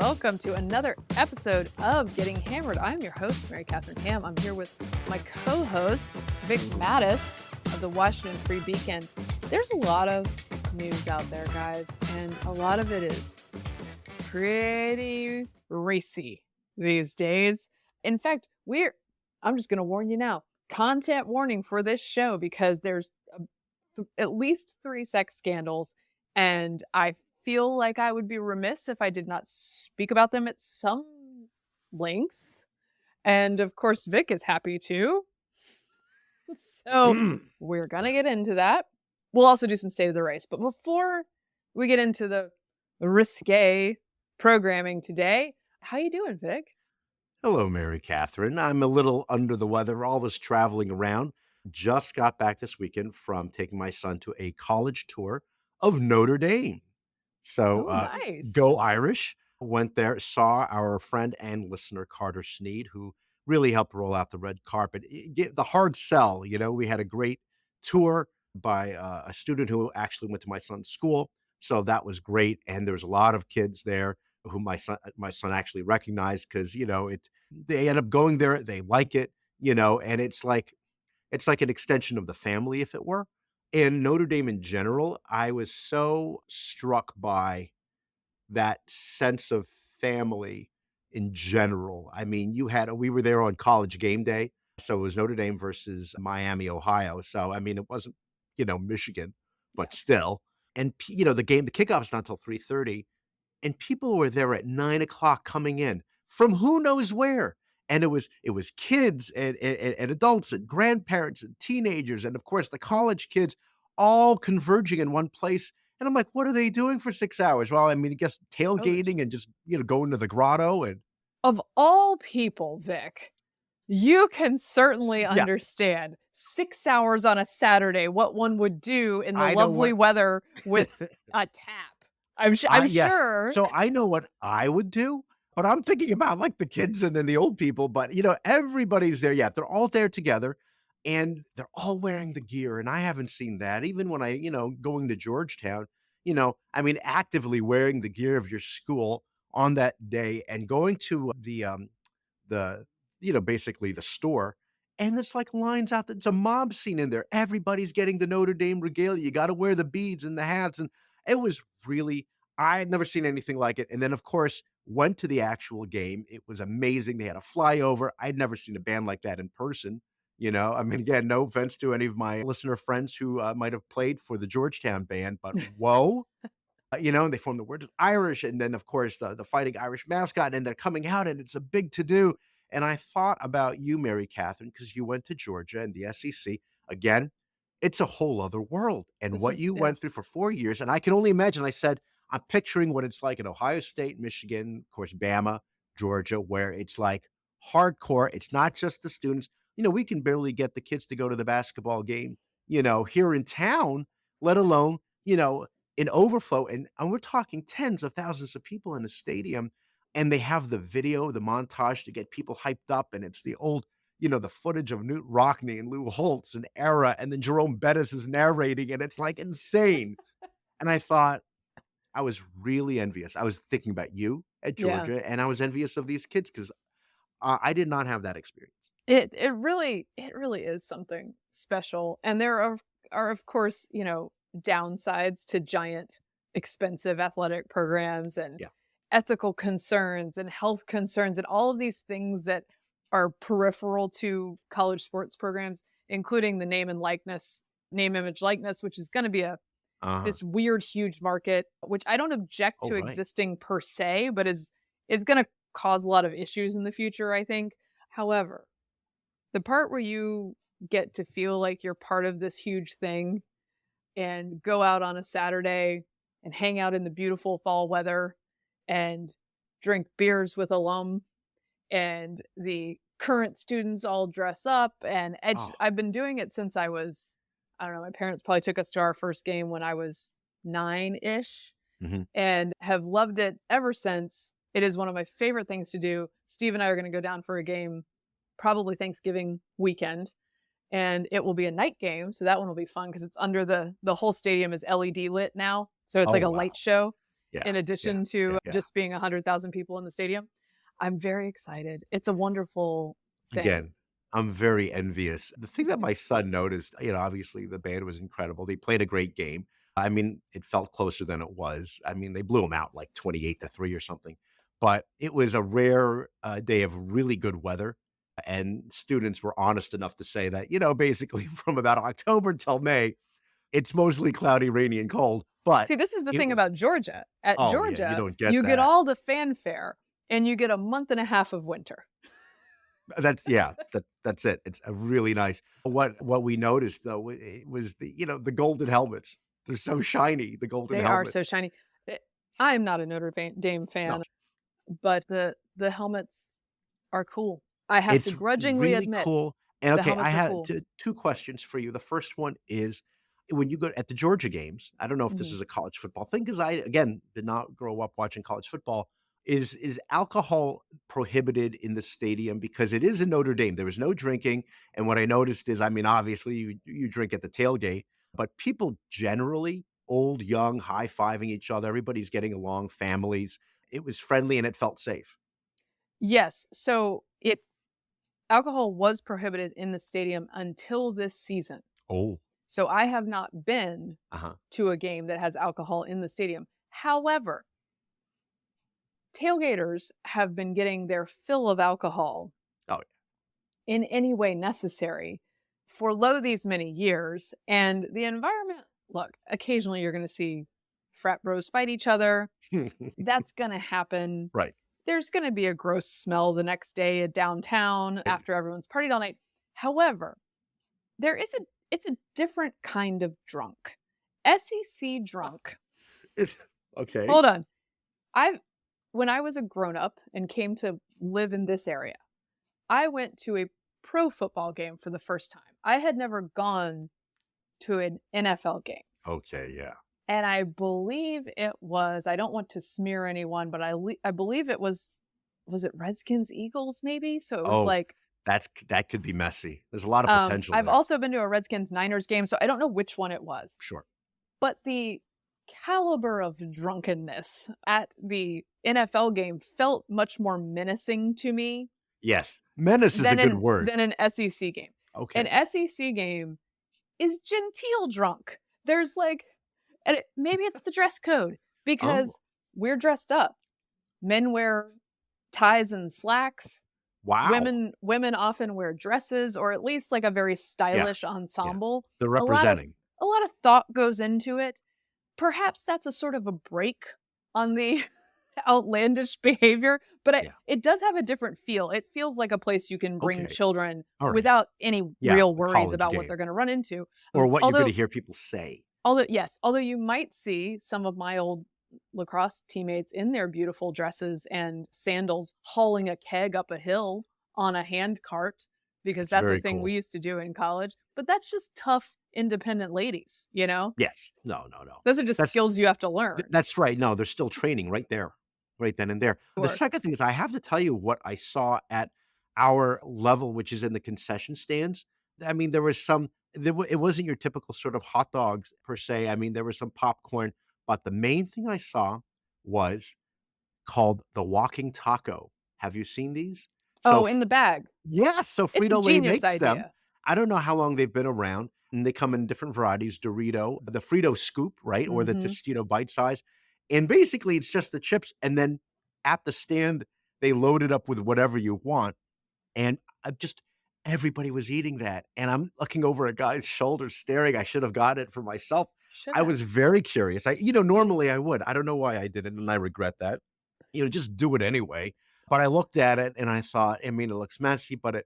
welcome to another episode of Getting Hammered. I'm your host, Mary Catherine Ham. I'm here with my co-host, Vic Mattis of the Washington Free Beacon. There's a lot of news out there, guys, and a lot of it is pretty racy these days. In fact, I'm just going to warn you now, content warning for this show, because there's at least 3 sex scandals, and I feel like I would be remiss if I did not speak about them at some length. And of course, Vic is happy too. So we're going to get into that. We'll also do some state of the race. But before we get into the risque programming today, how you doing, Vic? Hello, Mary Catherine. I'm a little under the weather, always traveling around. Just got back this weekend from taking my son to a college tour of Notre Dame. So nice. Go Irish. Went there, saw our friend and listener, Carter Sneed, who really helped roll out the red carpet. The hard sell, we had a great tour by a student who actually went to my son's school. So that was great. And there was a lot of kids there who my son actually recognized because, they end up going there. They like it, and it's like an extension of the family, if it were. And Notre Dame in general, I was so struck by that sense of family in general. I mean, we were there on college game day. So it was Notre Dame versus Miami, Ohio. So, I mean, it wasn't, Michigan, but still. And, the kickoff's not until 3:30. And people were there at 9:00 coming in from who knows where. And it was kids and adults and grandparents and teenagers. And of course, the college kids all converging in one place. And I'm like, what are they doing for 6 hours? Well, I mean, I guess tailgating and just, going to the grotto. And of all people, Vic, you can certainly understand 6 hours on a Saturday, what one would do in the lovely weather with a tap. I'm yes. sure. So I know what I would do, but I'm thinking about like the kids and then the old people. But, everybody's there. Yeah, they're all there together and they're all wearing the gear. And I haven't seen that. Even when I, going to Georgetown, I mean, actively wearing the gear of your school on that day and going to basically the store. And it's like lines out there. It's a mob scene in there. Everybody's getting the Notre Dame regalia. You got to wear the beads and the hats. And it was really, I had never seen anything like it. And then, of course, went to the actual game. It was amazing. They had a flyover. I'd never seen a band like that in person. I mean, again, no offense to any of my listener friends who might have played for the Georgetown band, but whoa. And they formed the word Irish. And then, of course, the Fighting Irish mascot. And they're coming out and it's a big to-do. And I thought about you, Mary Catherine, because you went to Georgia and the SEC. Again, it's a whole other world. And what you went through for 4 years. And I can only imagine, I said, I'm picturing what it's like in Ohio State, Michigan, of course, Bama, Georgia, where it's like hardcore. It's not just the students. We can barely get the kids to go to the basketball game, here in town, let alone, in overflow. And we're talking tens of thousands of people in a stadium. And they have the video, the montage to get people hyped up. And it's the old, the footage of Newt Rockne and Lou Holtz and Era. And then Jerome Bettis is narrating. And it's like insane. And I thought, I was really envious. I was thinking about you at Georgia, and I was envious of these kids because I did not have that experience. It really is something special. And there are of course, downsides to giant, expensive athletic programs and ethical concerns and health concerns and all of these things that are peripheral to college sports programs, including the name, image, likeness, which is going to be this weird, huge market, which I don't object to existing per se, but is going to cause a lot of issues in the future, I think. However, the part where you get to feel like you're part of this huge thing and go out on a Saturday and hang out in the beautiful fall weather and drink beers with alum and the current students all dress up and I've been doing it since I was, I don't know, my parents probably took us to our first game when I was 9-ish and have loved it ever since. It is one of my favorite things to do. Steve and I are going to go down for a game probably Thanksgiving weekend, and it will be a night game. So that one will be fun because it's under the whole stadium is LED lit now. So it's like a light show. Yeah, in yeah, addition to yeah. just being 100,000 people in the stadium. I'm very excited. It's a wonderful thing. Again, I'm very envious. The thing that my son noticed, obviously the band was incredible. They played a great game. I mean, it felt closer than it was. I mean, they blew them out like 28-3 or something. But it was a rare day of really good weather. And students were honest enough to say that, basically from about October till May, it's mostly cloudy, rainy, and cold. But See, this is the it thing was, about Georgia. At oh, yeah, you Georgia, don't get you get that. all the fanfare and you get a month and a half of winter. That's yeah, that's it. It's a really nice. What we noticed though it was the golden helmets. They're so shiny, the golden They are so helmets. shiny. I am not a Dame No, fan, but the helmets are cool. I have to it's grudgingly really admit, cool. And the okay, I helmets are had cool. two questions for you. The first one is when you go at the Georgia games, I don't know if this Mhm. is a college football thing because I again did not grow up watching college football. Is alcohol prohibited in the stadium? Because it is in Notre Dame. There was no drinking. And what I noticed is, I mean, obviously you drink at the tailgate, but people generally, old, young, high-fiving each other, everybody's getting along, families. It was friendly and it felt safe. Yes, so it alcohol was prohibited in the stadium until this season. Oh, So I have not been uh-huh. to a game that has alcohol in the stadium. However, tailgaters have been getting their fill of alcohol Oh, in any way necessary for lo these many years. And the environment, look, occasionally you're going to see frat bros fight each other. yeah. That's going to happen. Right. There's going to be a gross smell the next day at downtown after everyone's partied all night. However, it's a different kind of drunk. SEC drunk. Okay. Hold on. I When I was a grown up and came to live in this area, I went to a pro football game for the first time. I had never gone to an NFL game. Okay, yeah. And I believe it was, I don't want to smear anyone, but I believe was it Redskins Eagles maybe? So it was Oh, like, that could be messy. There's a lot of potential I've there. also been to a Redskins Niners game, so I don't know which one it was. Sure. But the caliber of drunkenness at the NFL game felt much more menacing to me Yes. Menace is a good word. than an SEC game. An Okay. SEC game is genteel drunk. There's like, maybe it's the dress code Oh, because we're dressed up. Men wear ties and slacks. wow. Women often wear dresses or at least like a very Yeah, stylish yeah. ensemble. They're A lot of representing. a lot of thought goes into it. Perhaps that's a sort of a break on the outlandish behavior, but Yeah. it does have a different feel. It feels like a place you can bring Okay. children All right. without any Yeah, real a worries college about what game they're going to run into. or what you're gonna Although, hear people say. although you might see some of my old lacrosse teammates in their beautiful dresses and sandals hauling a keg up a hill on a hand cart because It's that's a very thing we cool. used to do in college. But that's just tough, independent ladies, you know? Yes. No, no, no. Those are just That's skills you have to learn. that's right. No, they're still training right there, right then and there. The Sure. second thing is I have to tell you what I saw at our level, which is in the concession stands. I mean, there was some it wasn't your typical sort of hot dogs per se. I mean, there was some popcorn, but the main thing I saw was called the walking taco. Have you seen these? So Oh, in the bag. yes, so It's a Frito-Lay genius makes them. idea. I don't know how long they've been around, and they come in different varieties, Dorito, the Frito Scoop, right, or the Mhm. Tostito bite size, and basically, it's just the chips, and then at the stand, they load it up with whatever you want, and I just everybody was eating that, and I'm looking over a guy's shoulder staring, I should have gotten it for myself. Should I have. was very curious. Normally I would. I don't know why I didn't, and I regret that. Just do it anyway. But I looked at it and I thought, I mean, it looks messy, but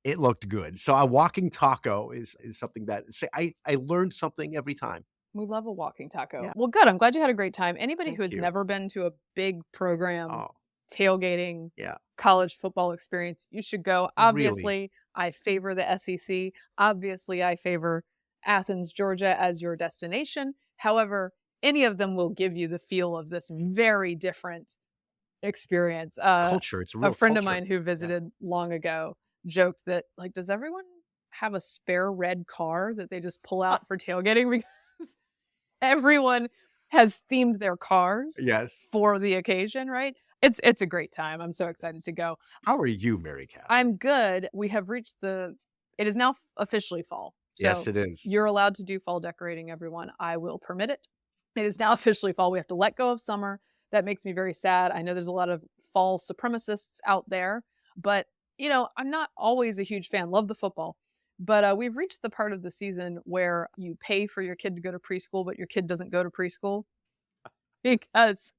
it looked good. So a walking taco is something that say I learned something every time. We love a walking taco. Yeah, Well, good. I'm glad you had a great time. Anybody who thank has you. never been to a big program Oh, tailgating yeah, college football experience, you should go. really. Obviously, I favor the SEC. Obviously, I favor Athens, Georgia as your destination. However, any of them will give you the feel of this very different experience. Culture, it's a A real friend of culture. mine who Yeah. visited long ago joked that, like, does everyone have a spare red car that they just pull out for tailgating? Because everyone has themed their cars Yes. for the occasion, right? It's a great time. I'm so excited to go. How are you, Mary Catherine? I'm good. We have reached it is now officially fall. Yes, So it is. you're allowed to do fall decorating, everyone. I will permit it. It is now officially fall. We have to let go of summer. That makes me very sad. I know there's a lot of fall supremacists out there, but I'm not always a huge fan. Love the football. But we've reached the part of the season where you pay for your kid to go to preschool, but your kid doesn't go to preschool because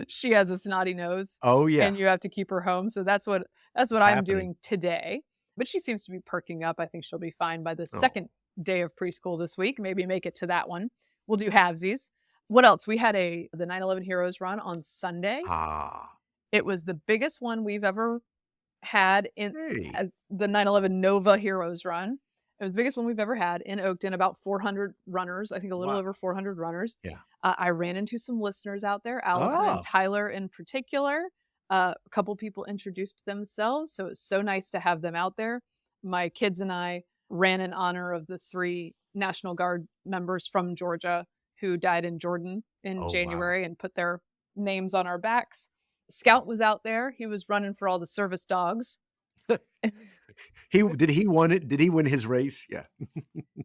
she has a snotty nose Oh, yeah. and you have to keep her home. So that's what It's I'm happening. doing today. But she seems to be perking up. I think she'll be fine by the Oh. second day of preschool this week. Maybe make it to that one. We'll do halvesies. What else? We had the 9/11 Heroes run on Sunday. Ah. It was the biggest one we've ever had in Hey. the 9/11 Nova Heroes run. It was the biggest one we've ever had in Oakton, about 400 runners, I think a little Wow. over 400 runners. Yeah. I ran into some listeners out there, Allison and Oh. Tyler in particular. A couple people introduced themselves, so it's so nice to have them out there. My kids and I ran in honor of the 3 National Guard members from Georgia who died in Jordan in Oh, wow. January and put their names on our backs. Scout was out there. He was running for all the service dogs. Did he win it? Did he win his race? Yeah.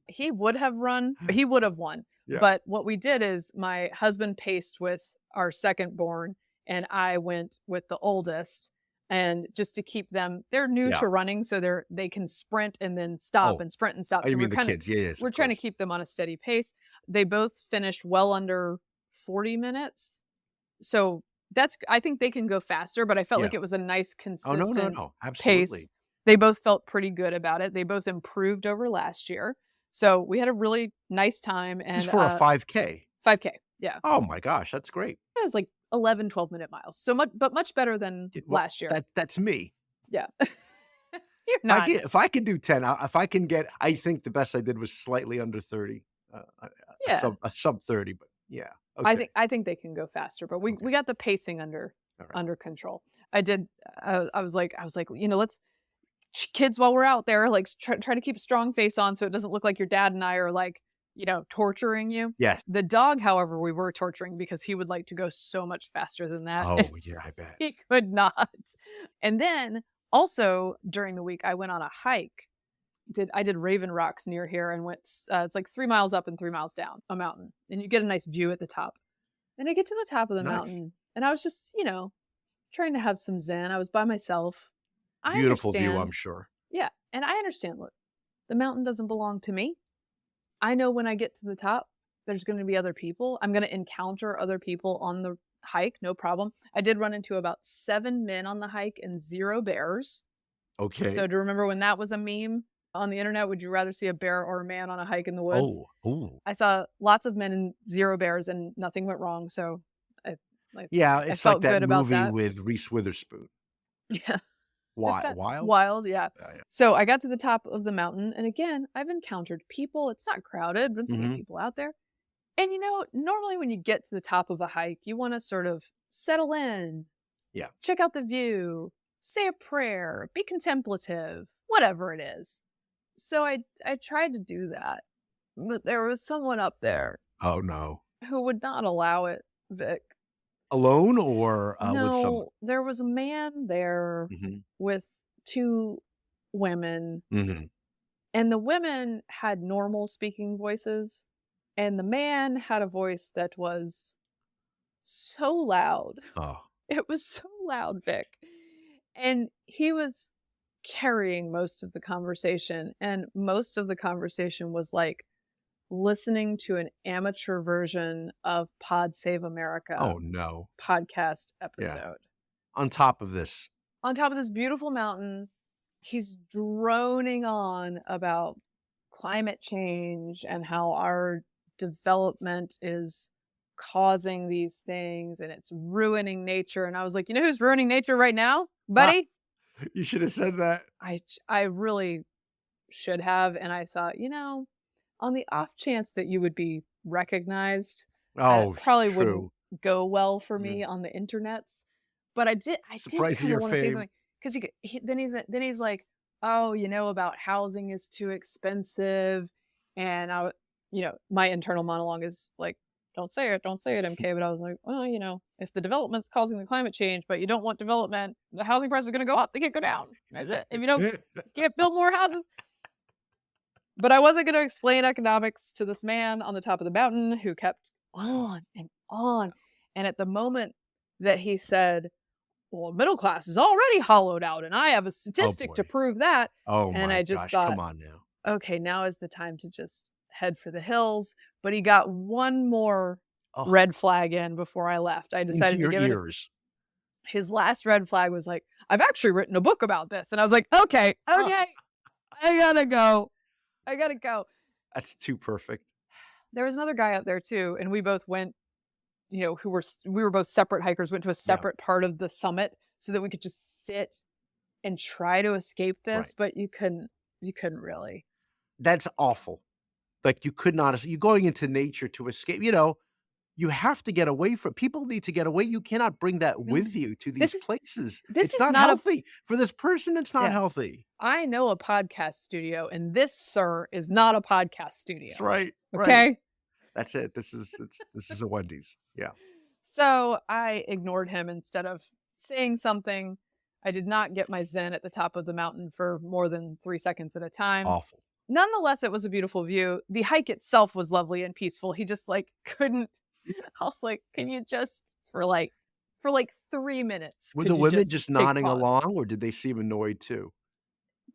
He would have run, he would have won. Yeah. But what we did is my husband paced with our second born and I went with the oldest. And just to keep them, they're new Yeah. to running, so they can sprint and then stop Oh. and sprint and stop. Oh, So you mean the kids? Yeah, yes, we're of trying to course. keep them on a steady pace. They both finished well under 40 minutes. So I think they can go faster, but I felt Yeah. like it was a nice, Oh, no, consistent absolutely. pace. They both felt pretty good about it. They both improved over last year. So we had a really nice time. This And is for a 5K. 5K. Yeah. Oh my gosh, that's great. It was like 11, 12-minute miles. So much better than Well, last year. that's me. Yeah. You're not. If I can do 10, if I can get, I think the best I did was slightly under 30, Yeah. a sub 30, but yeah. Okay. I think they can go faster, but we got the pacing under All right. under control. I did. I was like, let's kids while we're out there, like try to keep a strong face on so it doesn't look like your dad and I are like, torturing you. Yes. The dog, however, we were torturing because he would like to go so much faster than that. Oh, yeah, I bet. He could not. And then also during the week, I went on a hike. I did Raven Rocks near here and went, it's like 3 miles up and 3 miles down a mountain. And you get a nice view at the top. And I get to the top of the Nice. mountain and I was just, trying to have some zen. I was by myself. I Beautiful view, understand. I'm sure. Yeah. And I understand, look, the mountain doesn't belong to me. I know when I get to the top, there's going to be other people. I'm going to encounter other people on the hike. No problem. I did run into about 7 men on the hike and 0 bears. Okay. So do you remember when that was a meme on the internet? Would you rather see a bear or a man on a hike in the woods? Oh. I saw lots of men and 0 bears and nothing went wrong. So Yeah, it's felt like that good about movie that. with Reese Witherspoon. Yeah. Wild? Wild, yeah. Yeah. So I got to the top of the mountain, and again, I've encountered people. It's not crowded, but I'm seeing people out there. And normally when you get to the top of a hike, you want to sort of settle in. Yeah. Check out the view, say a prayer, be contemplative, whatever it is. So I tried to do that, but there was someone up there. Oh, no. Who would not allow it, Vic. Alone or with someone? No, there was a man there with 2 women. And the women had normal speaking voices. And the man had a voice that was so loud. Oh. It was so loud, Vic. And he was carrying most of the conversation. And most of the conversation was like listening to an amateur version of Pod Save America. Oh, no. Podcast episode. Yeah. On top of this beautiful mountain, he's droning on about climate change and how our development is causing these things and it's ruining nature. And I was like, you know who's ruining nature right now, buddy? You should have said that. I really should have. And I thought, on the off chance that you would be recognized, probably wouldn't go well for me on the internets. But I did kind of want to say something because then he's like, oh, about housing is too expensive, and my internal monologue is like, don't say it, MK. But I was like, well, if the development's causing the climate change, but you don't want development, the housing price is going to go up. They can't go down. If you can't build more houses. But I wasn't going to explain economics to this man on the top of the mountain who kept on and on. And at the moment that he said, well, middle class is already hollowed out, and I have a statistic to prove that. Oh and my I just gosh, thought, come on now. Okay, now is the time to just head for the hills. But he got one more red flag in before I left. I decided to give it his last red flag was like, I've actually written a book about this. And I was like, okay, I gotta go. That's too perfect. There was another guy out there too, and we both went, we were both separate hikers, went to a separate part of the summit so that we could just sit and try to escape this, but you couldn't really. That's awful. Like, you could not, you're going into nature to escape, you have to get away from, people need to get away. You cannot bring that with you to these places. It's not healthy. For this person, it's not healthy. I know a podcast studio, and this, sir, is not a podcast studio. That's right. Okay? Right. That's it. This is a Wendy's. Yeah. So I ignored him instead of saying something. I did not get my zen at the top of the mountain for more than 3 seconds at a time. Awful. Nonetheless, it was a beautiful view. The hike itself was lovely and peaceful. He just couldn't. I was like, can you just for 3 minutes? Were the women just nodding along, or did they seem annoyed too?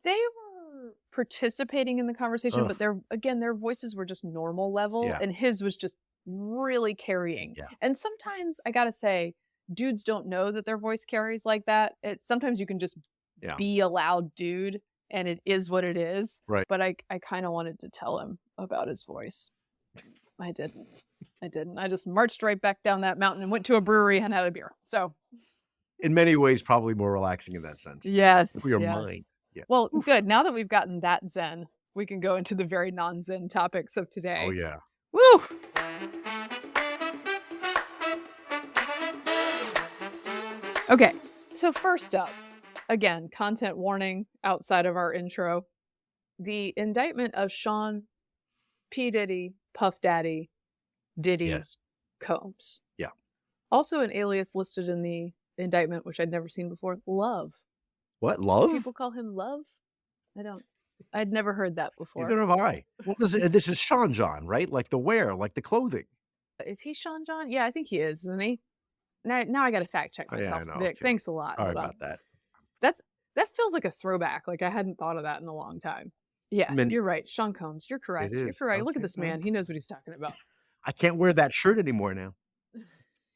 They were participating in the conversation, but their voices were just normal level, and his was just really carrying. Yeah. And sometimes I gotta say, dudes don't know that their voice carries like that. Sometimes you can just be a loud dude, and it is what it is. Right. But I kind of wanted to tell him about his voice. I didn't. I just marched right back down that mountain and went to a brewery and had a beer. So, in many ways, probably more relaxing in that sense. Yes. For your mind. Yeah. Well, good. Now that we've gotten that zen, we can go into the very non-zen topics of today. Oh, yeah. Woo! Okay. So first up, again, content warning outside of our intro. The indictment of Sean P. Diddy, Puff Daddy, Diddy Combs. Yeah. Also an alias listed in the indictment, which I'd never seen before, Love. What, Love? People call him Love? I'd never heard that before. Neither have I. Well, this is Sean John, right? Like the wear, like the clothing. Is he Sean John? Yeah, I think he is, isn't he? Now I got to fact check myself. Yeah, I know. Vic, thanks a lot. Sorry about that. That feels like a throwback. Like I hadn't thought of that in a long time. Yeah, you're right. Sean Combs. You're correct. You're correct. Look at this man. He knows what he's talking about. I can't wear that shirt anymore now.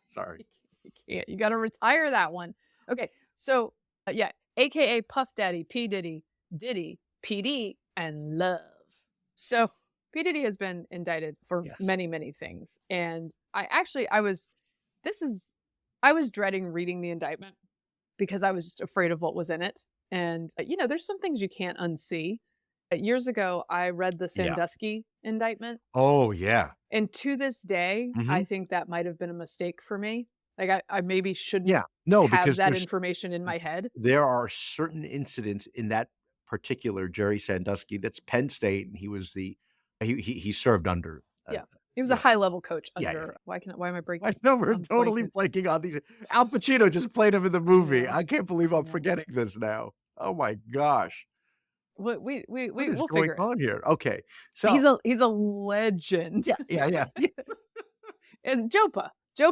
Sorry. You can't. You got to retire that one. Okay. So, AKA Puff Daddy, P. Diddy, Diddy, PD, and Love. So, P. Diddy has been indicted for many, many things. And I was dreading reading the indictment because I was just afraid of what was in it. And, there's some things you can't unsee. Years ago, I read the Sandusky indictment. Oh, yeah. And to this day, I think that might have been a mistake for me. Like I maybe shouldn't have that information in my head. There are certain incidents in that particular Jerry Sandusky that's Penn State, and he was he served under. He was a high-level coach under. Why am I breaking? I know we're totally blanking on these. Al Pacino just played him in the movie. I can't believe I'm forgetting this now. Oh my gosh. We'll going figure on here. Okay, so he's a legend. Yeah. It's Joe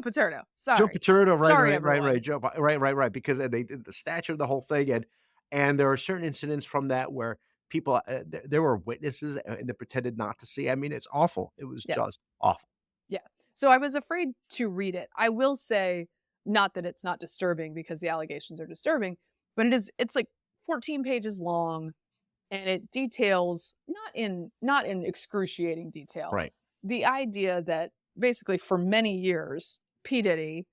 Paterno. Sorry, Joe Paterno. Right. Right. Because they did the stature of the whole thing, and there are certain incidents from that where people there were witnesses and they pretended not to see. I mean, it's awful. It was just awful. Yeah. So I was afraid to read it. I will say, not that it's not disturbing because the allegations are disturbing, but it's like 14 pages long. And it details, not in excruciating detail, right, the idea that basically for many years, P. Diddy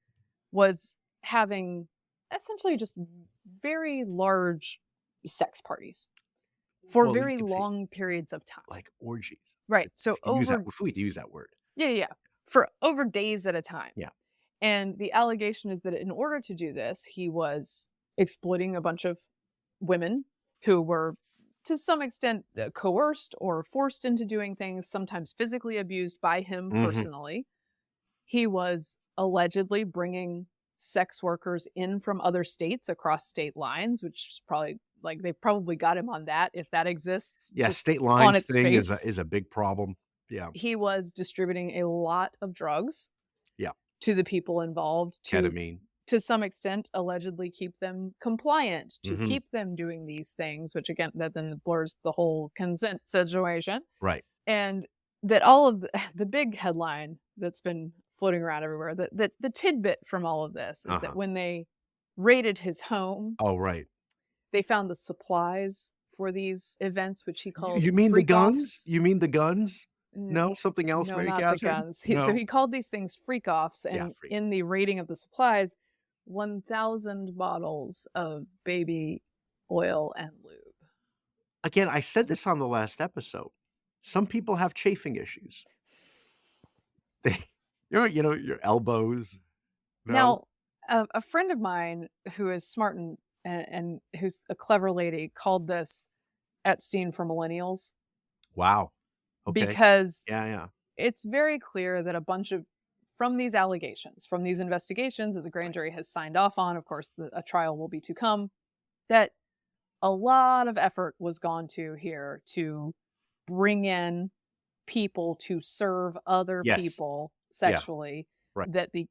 was having essentially just very large sex parties for very long periods of time. Like orgies. Right. So if we use that word. Yeah. For over days at a time. Yeah. And the allegation is that in order to do this, he was exploiting a bunch of women who were to some extent coerced or forced into doing things, sometimes physically abused by him personally. He was allegedly bringing sex workers in from other states across state lines, which is probably like they probably got him on that if that exists Yeah, just state on lines its thing face. is a big problem. Yeah, He was distributing a lot of drugs yeah, to the people involved ketamine. to some extent allegedly keep them compliant, to Mhm, keep them doing these things, which again that then blurs the whole consent situation. right. And that all of the big headline that's been floating around everywhere, the tidbit from all of this is that Uh-huh. when they raided his home, Oh, right. they found the supplies for these events, which he called You mean the freak guns? offs. You mean the guns? No, something else, No, Mary not the Catherine? guns. So No? he called these things freak offs, Yeah, and freak. in the raiding of the supplies, 1,000 bottles of baby oil and lube. Again, I said this on the last episode. Some people have chafing issues. They your elbows, no? Now, a friend of mine who is smart and who's a clever lady called this Epstein for millennials Wow. Okay. because Yeah, yeah. it's very clear that a bunch of from these allegations, from these investigations that the grand Right. jury has signed off on, of course, a trial will be to come, that a lot of effort was gone to here to bring in people to serve other Yes. people Yeah. sexually, Right. that the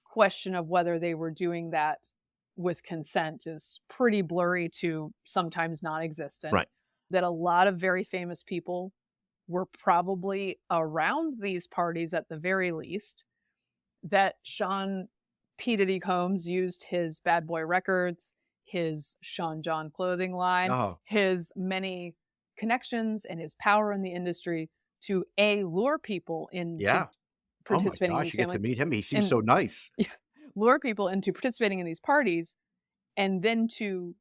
question of whether they were doing that with consent is pretty blurry to sometimes non-existent, Right. that a lot of very famous people were probably around these parties at the very least, that Sean P. Diddy Combs used his Bad Boy Records, his Sean John clothing line, Oh, his many connections, and his power in the industry to lure people into yeah. Oh my participating in gosh, these you get to families meet him. He seems and so nice. lure people into participating in these parties and then to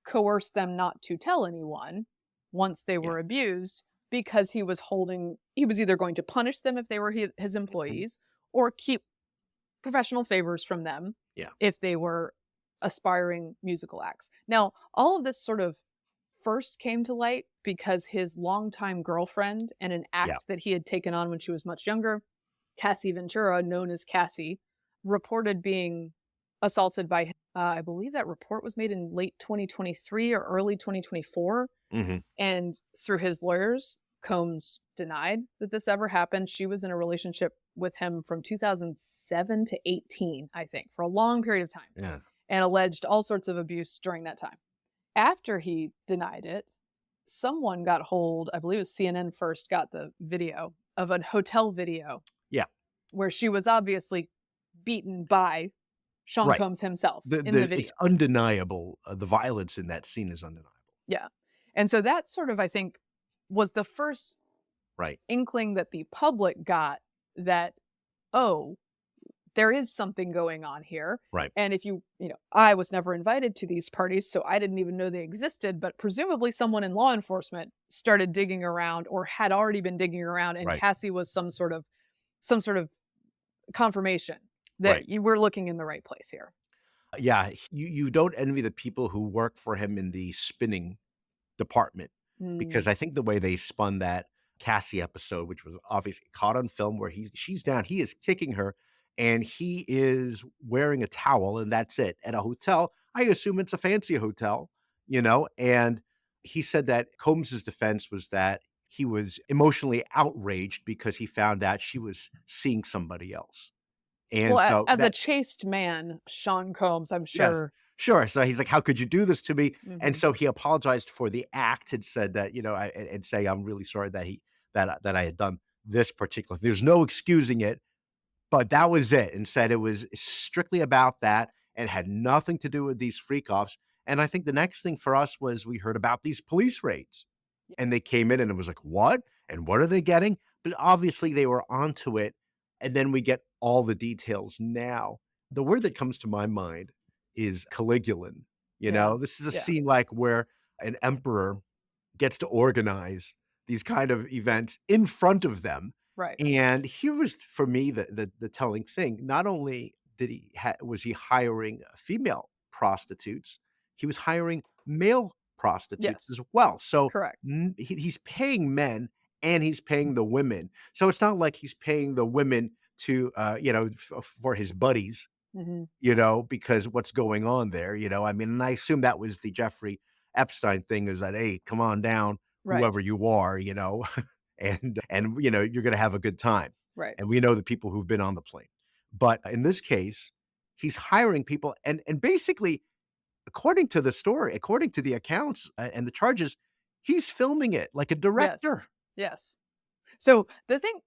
coerce them not to tell anyone once they Yeah. were abused because he was either going to punish them if they were his Mhm. employees or keep professional favors from them Yeah. if they were aspiring musical acts. Now, all of this sort of first came to light because his longtime girlfriend and an Yeah. act that he had taken on when she was much younger, Cassie Ventura, known as Cassie, reported being assaulted by him. I believe that report was made in late 2023 or early 2024. Mhm. And through his lawyers, Combs denied that this ever happened. She was in a relationship with him from 2007 to 18, I think, for a long period of time, Yeah. and alleged all sorts of abuse during that time. After he denied it, someone got hold, I believe it was CNN first, got the video of a hotel video Yeah. where she was obviously beaten by Sean Right. Combs himself in the The video. it's undeniable. The violence in that scene is undeniable. Yeah. And so that sort of, I think, was the first Right. inkling that the public got that, oh, there is something going on here. Right. And if I was never invited to these parties, so I didn't even know they existed, but presumably someone in law enforcement started digging around or had already been digging around, and Right. Cassie was some sort of confirmation Right. that you were looking in the right place here. Yeah, you don't envy the people who work for him in the spinning department, Mm, because I think the way they spun that Cassie episode, which was obviously caught on film where she's down, he is kicking her, and he is wearing a towel, and that's it, at a hotel. I assume it's a fancy hotel, and he said that Combs's defense was that he was emotionally outraged because he found out she was seeing somebody else. And well, so as a that chaste man, Sean Combs, I'm Yes, sure. sure. So he's like, "How could you do this to me?" And Mhm. so he apologized for the act and said that, and say, "I'm really sorry that that I had done this particular." There's no excusing it, but that was it, and said it was strictly about that and had nothing to do with these freak offs. And I think the next thing for us was we heard about these police raids, and they came in and it was like, "What? And what are they getting?" But obviously they were onto it, and then we get all the details now. The word that comes to my mind is Caligulin. Yeah. This is a Yeah. scene like where an emperor gets to organize these kind of events in front of them. Right. And here was for me the telling thing. Not only was he hiring female prostitutes, he was hiring male prostitutes as Yes. well. So Correct. he's paying men and he's paying the women. So it's not like he's paying the women to, for his buddies, Mhm. because what's going on there, I mean, and I assume that was the Jeffrey Epstein thing is that, "Hey, come on down, Right, whoever you are, and you're gonna have a good time." right. And we know the people who've been on the plane. But in this case, he's hiring people and basically, according to the story, according to the accounts, and the charges, he's filming it like a Yes. director. Yes. So the thing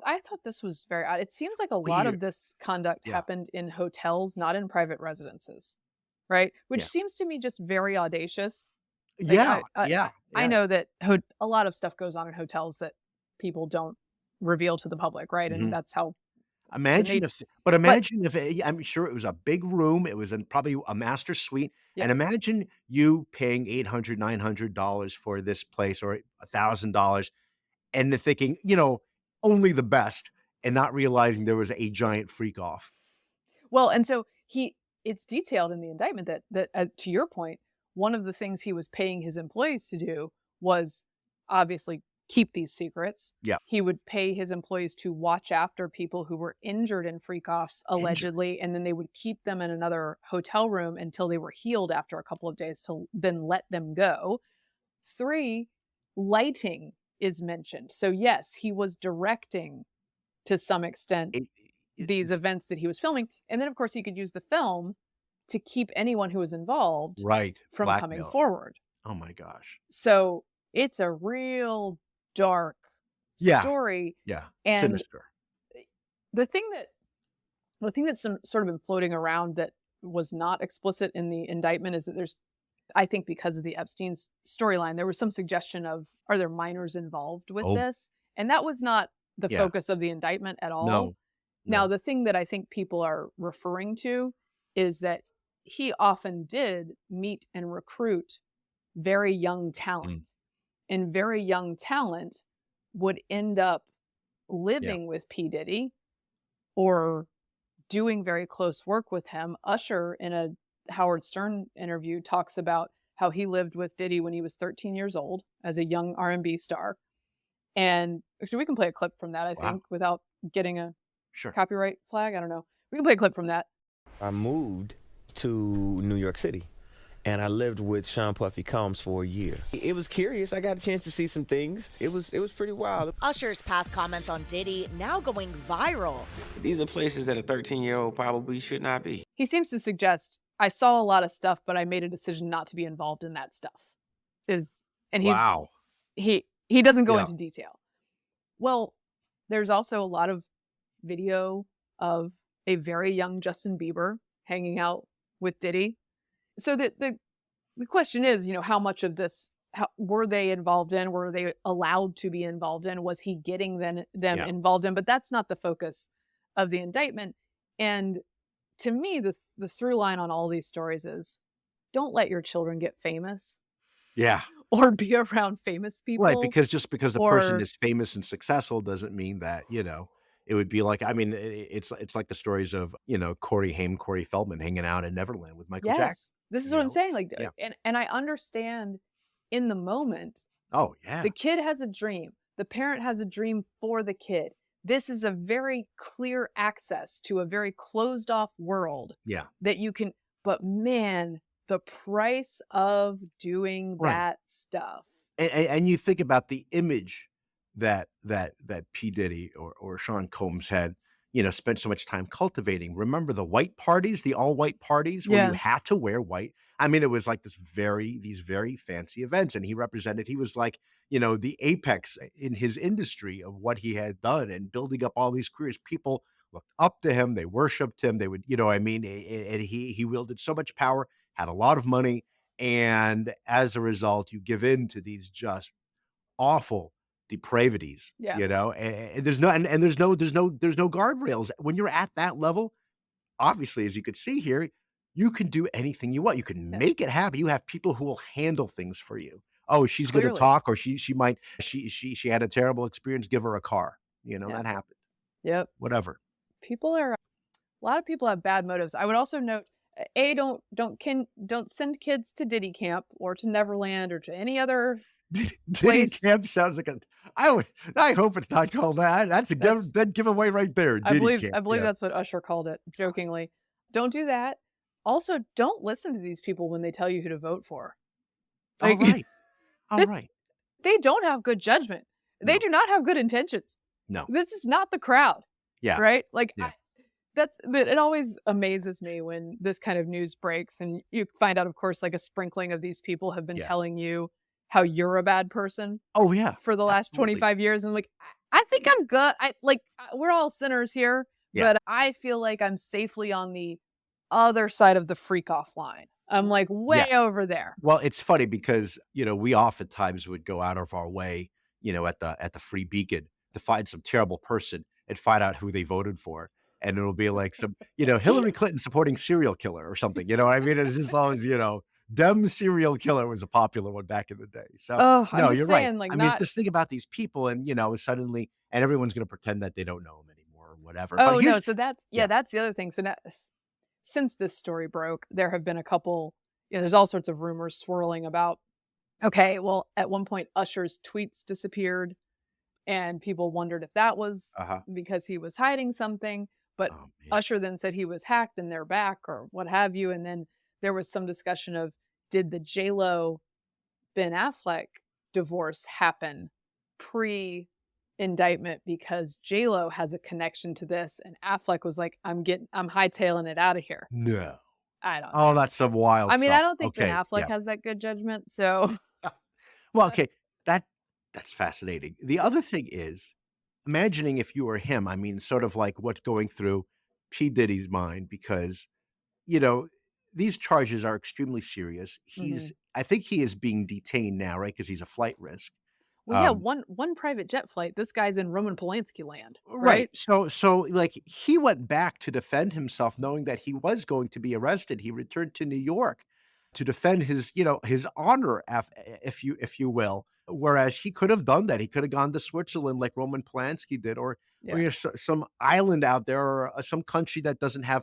I thought this was very odd. It seems like a Well, lot of this conduct yeah. happened in hotels, not in private residences, right? Which Yeah. seems to me just very audacious. Like Yeah, yeah, I yeah. know that a lot of stuff goes on in hotels that people don't reveal to the public, right? And Mhm. that's how the Imagine nature. if but But imagine if I'm sure it was a big room, it was in probably a master suite, and yes. imagine you paying $800, $900 for this place or $1,000 and then thinking, only the best and not realizing there was a giant freak off. Well, and so it's detailed in the indictment that to your point, one of the things he was paying his employees to do was obviously keep these secrets. Yeah, He would pay his employees to watch after people who were injured in freak offs injured. allegedly, and then they would keep them in another hotel room until they were healed after a couple of days to then let them go. 3, lighting is mentioned. So yes, he was directing to some extent It these it's events that he was filming, and then, of course, he could use the film to keep anyone who was involved right, from coming blackmail. forward. Oh my gosh. So, it's a real dark Yeah, story, yeah, and sinister. the thing that the thing that's sort of been floating around that was not explicit in the indictment is that there's I think because of the Epstein's storyline, there was some suggestion of, are there minors involved with Oh, this? And that was not the yeah. focus of the indictment at all. No, Now, no. the thing that I think people are referring to is that he often did meet and recruit very young talent, Mm, and very young talent would end up yeah. living with P. Diddy or doing very close work with him. Usher, in a Howard Stern interview, talks about how he lived with Diddy when he was 13 years old as a young R&B star. And actually, we can play a clip from that, I Wow, think, without getting a sure. copyright flag. I don't know. We can play a clip from that. I moved to New York City and I lived with Sean Puffy Combs for a year. It was curious. I got a chance to see some things. It was pretty wild. Usher's past comments on Diddy now going viral. These are places that a 13-year-old probably should not be. He seems to suggest, I saw a lot of stuff, but I made a decision not to be involved in that stuff. Is and Wow. he doesn't go Yeah. into detail. Well, there's also a lot of video of a very young Justin Bieber hanging out with Diddy. So the question is, how much of this were they involved in? Were they allowed to be involved in? Was he getting them Yeah. involved in? But that's not the focus of the indictment. And to me, the through line on all these stories is, don't let your children get famous Yeah. or be around famous Right, people because just because the person or is famous and successful doesn't mean that, it would be like I mean, it's like the stories of, Corey Haim, Corey Feldman hanging out in Neverland with Michael yes. Jackson, This is you what I'm know? saying. Like, Yeah. and I understand in the moment, Oh, yeah. the kid has a dream. The parent has a dream for the kid. This is a very clear access to a very closed off world Yeah. that you can, but man, the price of doing Right. that stuff. And you think about the image that P. Diddy or Sean Combs had, spent so much time cultivating. Remember the white parties, the all-white parties where you Yeah. had to wear white? I mean, it was like these very fancy events, and he was like, the apex in his industry of what he had done and building up all these careers. People looked up to him, they worshiped him, they would, what I mean? And he wielded so much power, had a lot of money, and as a result, you give in to these just awful depravities, Yeah. and there's no guardrails. When you're at that level, obviously, as you could see here, you can do anything you want. You can Yeah. make it happen. You have people who will handle things for you. Oh, she's gonna Clearly. talk, or she had a terrible experience, give her a car. Yeah. That happened. Yep. Whatever. A lot of people have bad motives. I would also note, Don't send kids to Diddy camp or to Neverland or to any other Diddy place. camp sounds like I hope it's not called that. That's a dead giveaway right there. Diddy camp. I believe Yeah. that's what Usher called it, jokingly. Don't do that. Also, don't listen to these people when they tell you who to vote for. All right. All right. They don't have good judgment. They No. do not have good intentions. No. This is not the crowd. Yeah. Right? Like, Yeah. it always amazes me when this kind of news breaks and you find out, of course, like a sprinkling of these people have been telling you how you're a bad person Oh yeah. for the last Absolutely. 25 years. And like, I think I'm good. We're all sinners here, Yeah. but I feel like I'm safely on the other side of the freak off line. I'm like way over there. Well, it's funny because, we oftentimes would go out of our way, at the Free Beacon to find some terrible person and find out who they voted for. And it'll be like some, Hillary Clinton supporting serial killer or something. You know what I mean? It's just always, Dem serial killer was a popular one back in the day. So I'm no, just you're saying, right. like, I mean, not. just think about these people and, suddenly, and everyone's going to pretend that they don't know him anymore or whatever. Oh But no, here's, so that's that's the other thing. So now, since this story broke, there have been a couple. There's all sorts of rumors swirling about. Okay, well, at one point, Usher's tweets disappeared, and people wondered if that was because he was hiding something. But oh, man. Usher then said he was hacked and they're back or what have you. And then there was some discussion of, did the J-Lo Ben Affleck divorce happen pre-indictment because J-Lo has a connection to this and Affleck was like, I'm hightailing it out of here. No. I don't Oh, know. that's some wild I mean, stuff. I don't think Okay, Ben Affleck yeah. has that good judgment. So Well, okay, that's fascinating. The other thing is, imagining if you were him, I mean, sort of like what's going through P. Diddy's mind, because, these charges are extremely serious. I think he is being detained now, right? Because he's a flight risk. well, yeah, one private jet flight. This guy's in Roman Polanski land, Right. right? So like he went back to defend himself, knowing that he was going to be arrested. He returned to New York to defend his, his honor, if you will. Whereas he could have done that. He could have gone to Switzerland like Roman Polanski did, or some island out there, or some country that doesn't have,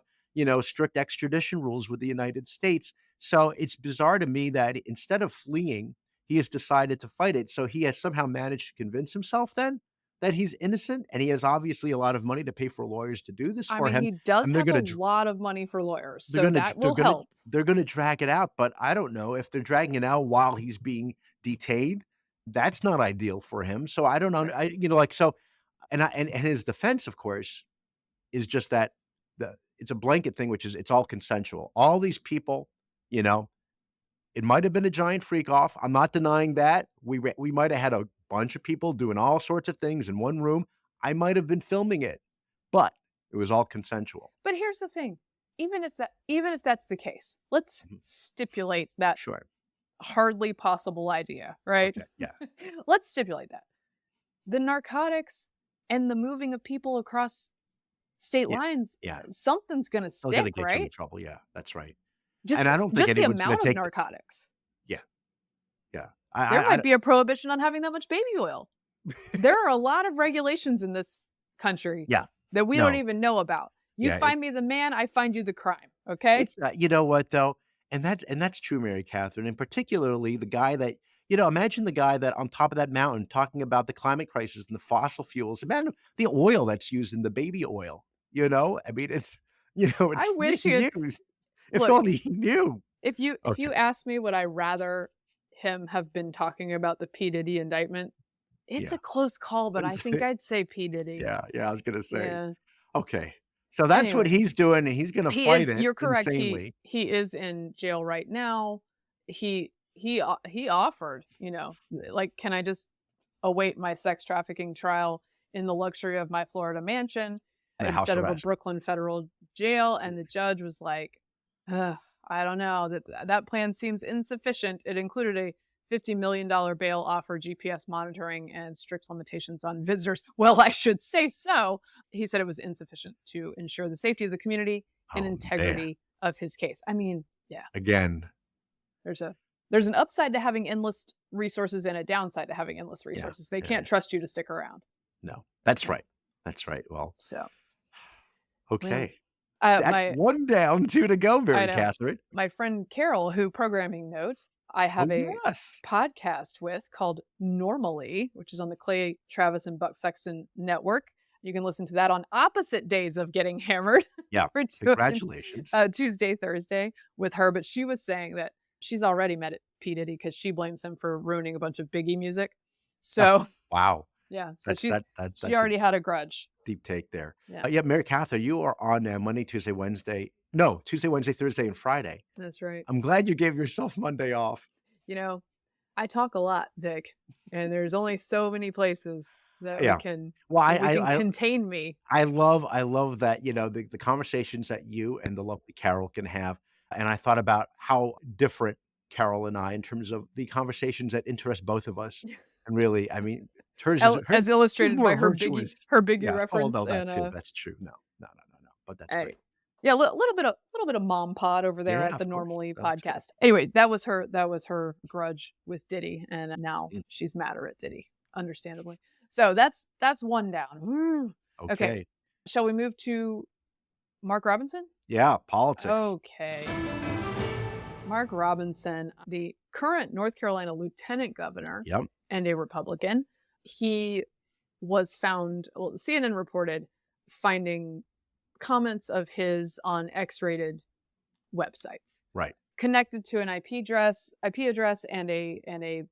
strict extradition rules with the United States. So it's bizarre to me that instead of fleeing, he has decided to fight it. So he has somehow managed to convince himself then that he's innocent, and he has obviously a lot of money to pay for lawyers to do this for him. He does and they're have gonna a lot of money for lawyers, so they're gonna that will help. they're gonna drag it out, but I don't know if they're dragging it out while he's being detained. That's not ideal for him. So I don't know. And his defense, of course, is just that it's a blanket thing, which is it's all consensual. All these people, it might have been a giant freak off. I'm not denying that. We might have had a bunch of people doing all sorts of things in one room. I might have been filming it, but it was all consensual. But here's the thing. Even if that's the case, let's stipulate that Sure. hardly possible idea, right? Okay, yeah. Let's stipulate that. The narcotics and the moving of people across state lines, something's going to They're gonna stick, get you in right? trouble. Yeah, that's right. Just, And I don't think just the anyone's gonna amount of take narcotics. Yeah. There might be a prohibition on having that much baby oil. There are a lot of regulations in this country that we don't even know about. You find me the man, I find you the crime. Okay. It's you know what though, and that's true, Mary Catherine, and particularly the guy that imagine the guy that on top of that mountain talking about the climate crisis and the fossil fuels. Imagine the oil that's used in the baby oil. I mean, it's it's I wish being he used. If only he knew. If you ask me, would I rather him have been talking about the P. Diddy indictment? It's a close call, but I think I'd say P. Diddy. Yeah, I was gonna say. Yeah. Okay. So that's what he's doing, and he's gonna fight it. You're correct. Insanely. He is in jail right now. He offered, like, can I just await my sex trafficking trial in the luxury of my Florida mansion instead of a Brooklyn federal jail? And the judge was like, I don't know, that plan seems insufficient. It included a $50 million bail offer, GPS monitoring, and strict limitations on visitors. Well, I should say so. He said it was insufficient to ensure the safety of the community and integrity of his case. I mean, yeah. Again, there's an upside to having endless resources and a downside to having endless resources. They can't trust you to stick around. No, that's right. That's right. Well, so okay. That's My one down, two to go, I Mary know. Catherine. My friend Carol, who programming note, I Oh, have a yes. podcast with called Normally, which is on the Clay Travis and Buck Sexton network. You can listen to that on opposite days of getting hammered. Yeah. We're doing Congratulations. Tuesday, Thursday with her, but she was saying that she's already met at P. Diddy because she blames him for ruining a bunch of Biggie music. So Wow. yeah, so That's she that's already had a grudge. deep take there. Yeah. Yeah, Mary Catherine, you are on Monday, Tuesday, Wednesday. No, Tuesday, Wednesday, Thursday, and Friday. That's right. I'm glad you gave yourself Monday off. You know, I talk a lot, Vic, and there's only so many places that Yeah. we can Well, contain me. I love that, the conversations that you and the lovely Carol can have. And I thought about how different Carol and I in terms of the conversations that interest both of us. And really, I mean, hers is As illustrated more by her virtuous. Biggie Yeah. Oh, reference. no, that And too. That's true. No. But that's anyway. great. Yeah, a little bit of mom pod over there Yeah, at the of course. Normally That's good. podcast. Anyway, that was her grudge with Diddy, and now Mm. she's madder at Diddy, understandably. So that's one down. Okay. Shall we move to Mark Robinson? Yeah, politics. Okay. Mark Robinson, the current North Carolina lieutenant governor Yep. and a Republican, he was found, well, CNN reported finding comments of his on X-rated websites Right. connected to an IP address and a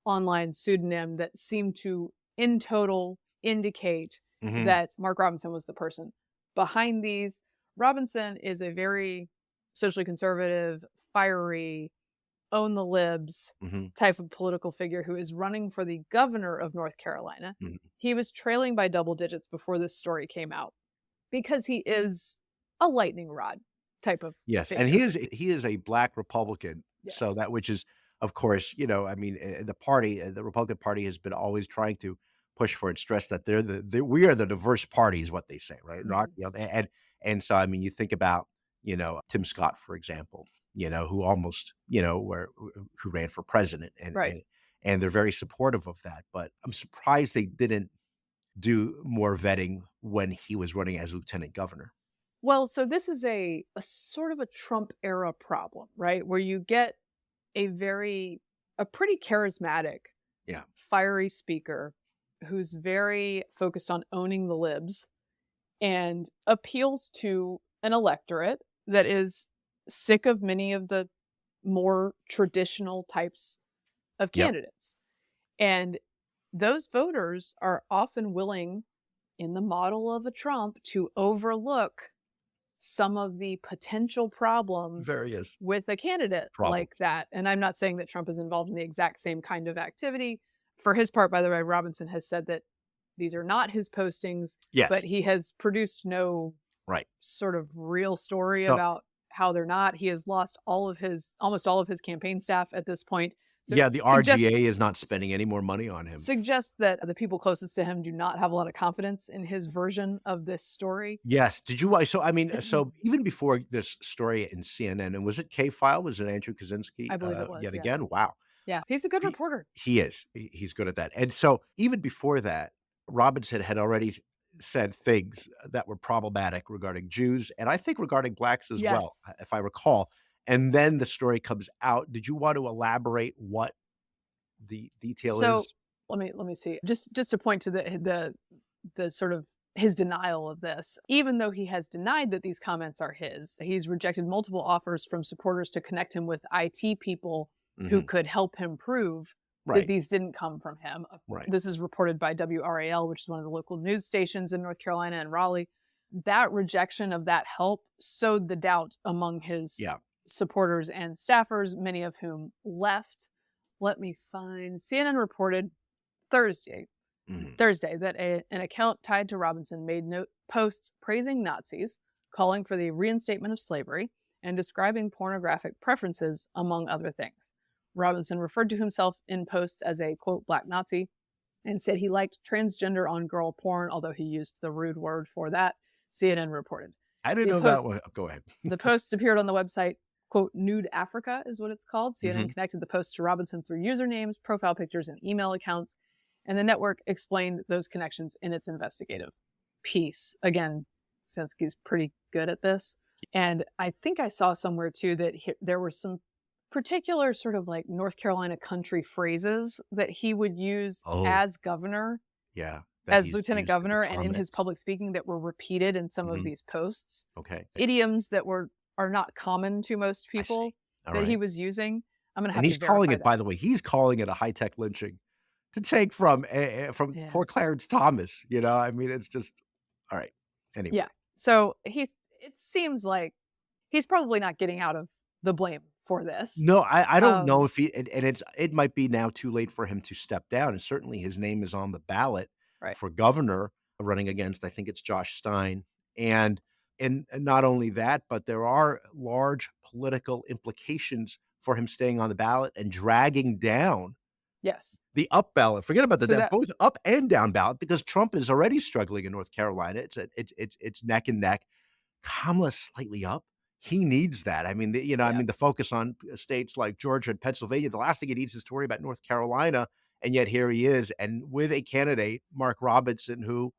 online pseudonym that seemed to in total indicate Mhm. that Mark Robinson was the person behind these. Robinson is a very socially conservative, fiery, own the libs Mhm. type of political figure who is running for the governor of North Carolina. Mhm. He was trailing by double digits before this story came out because he is a lightning rod type of Yes, figure. and he is a black Republican. So Yes. that which is, of course, I mean, the Republican Party has been always trying to push for and stress that we are the diverse party is what they say, right? Not, and so I mean, you think about, Tim Scott, for example, who almost, who ran for president, and Right. and they're very supportive of that. But I'm surprised they didn't do more vetting when he was running as lieutenant governor. Well, so this is a sort of a Trump era problem, right? Where you get a pretty charismatic, Yeah. fiery speaker who's very focused on owning the libs and appeals to an electorate that is sick of many of the more traditional types of Yep. candidates. And those voters are often willing, in the model of a Trump, to overlook some of the potential problems Various with a candidate like that. And I'm not saying that Trump is involved in the exact same kind of activity. For his part, by the way, Robinson has said that these are not his postings, Yes. but he has produced no Right. sort of real story So- about how they're not. He has lost almost all of his campaign staff at this point. So Yeah, the suggests- RGA is not spending any more money on him. suggests that the people closest to him do not have a lot of confidence in his version of this story. Yes. Did you? So I mean, so even before this story in CNN, and was it K-File? Was it Andrew Kaczynski? I believe it was, Yet yes. again. Wow. Yeah, he's a good reporter. He is. He's good at that. And so even before that, Robinson had already said things that were problematic regarding Jews, and I think regarding blacks as well, Yes. if I recall. And then the story comes out. Did you want to elaborate what the detail So is? let me see. Just to point to the sort of his denial of this. Even though he has denied that these comments are his, he's rejected multiple offers from supporters to connect him with IT people who could help him prove Right. that these didn't come from him. Right. This is reported by WRAL, which is one of the local news stations in North Carolina and Raleigh. That rejection of that help sowed the doubt among his supporters and staffers, many of whom left. Let me find. CNN reported Thursday that an account tied to Robinson made posts praising Nazis, calling for the reinstatement of slavery, and describing pornographic preferences, among other things. Robinson referred to himself in posts as a, quote, black Nazi, and said he liked transgender on girl porn, although he used the rude word for that, CNN reported. I didn't know that one. Go ahead. The posts appeared on the website, quote, Nude Africa is what it's called. CNN connected the posts to Robinson through usernames, profile pictures, and email accounts. And the network explained those connections in its investigative piece. Again, Zelensky's pretty good at this. And I think I saw somewhere too that there were some particular sort of like North Carolina country phrases that he would use as governor, as lieutenant governor, and in his public speaking that were repeated in some of these posts. Idioms that are not common to most people that he was using. I'm going to have to verify he's calling it, that. by the way, he's calling it a high-tech lynching to take from poor Clarence Thomas. You know, I mean, it's just, all right. Anyway. Yeah. So it seems like he's probably not getting out of the blame for this. No, I don't know if it might be now too late for him to step down. And certainly his name is on the ballot for governor, running against, I think it's Josh Stein. And not only that, but there are large political implications for him staying on the ballot and dragging down the up ballot. Forget about both up and down ballot, because Trump is already struggling in North Carolina. It's neck and neck. Kamala's slightly up. He needs that. I mean, I mean, the focus on states like Georgia and Pennsylvania, the last thing he needs is to worry about North Carolina. And yet here he is. And with a candidate, Mark Robinson, who,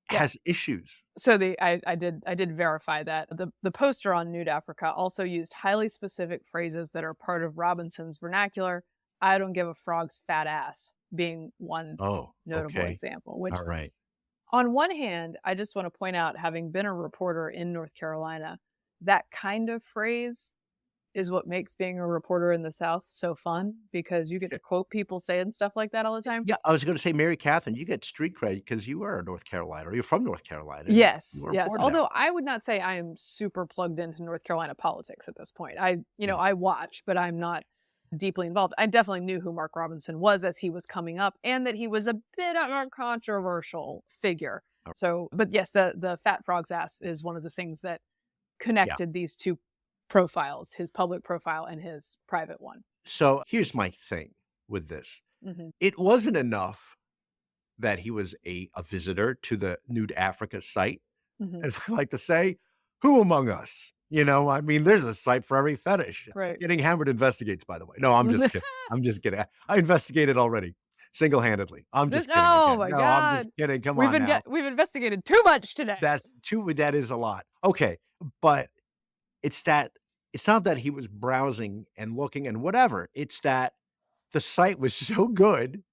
has issues. So I did verify that. The poster on Nude Africa also used highly specific phrases that are part of Robinson's vernacular. I don't give a frog's fat ass being one notable example. Which, on one hand, I just want to point out, having been a reporter in North Carolina, that kind of phrase is what makes being a reporter in the South so fun, because you get to quote people saying stuff like that all the time. Yeah, I was going to say, Mary Catherine, you get street cred because you are North Carolina, or you're from North Carolina. Yes. Although I would not say I am super plugged into North Carolina politics at this point. I watch, but I'm not deeply involved. I definitely knew who Mark Robinson was as he was coming up, and that he was a bit of a controversial figure. So, but yes, the fat frog's ass is one of the things that connected these two profiles, his public profile and his private one. So here's my thing with this. It wasn't enough that he was a visitor to the Nude Africa site. As I like to say, who among us? I mean, there's a site for every fetish. Getting Hammered investigates, by the way. No, I'm just kidding. I'm just kidding. I investigated already, single-handedly. I'm just kidding. Oh my God. I'm just kidding. Come on now. We've investigated too much today. That is a lot. Okay. But it's not that he was browsing and looking and whatever. It's that the site was so good,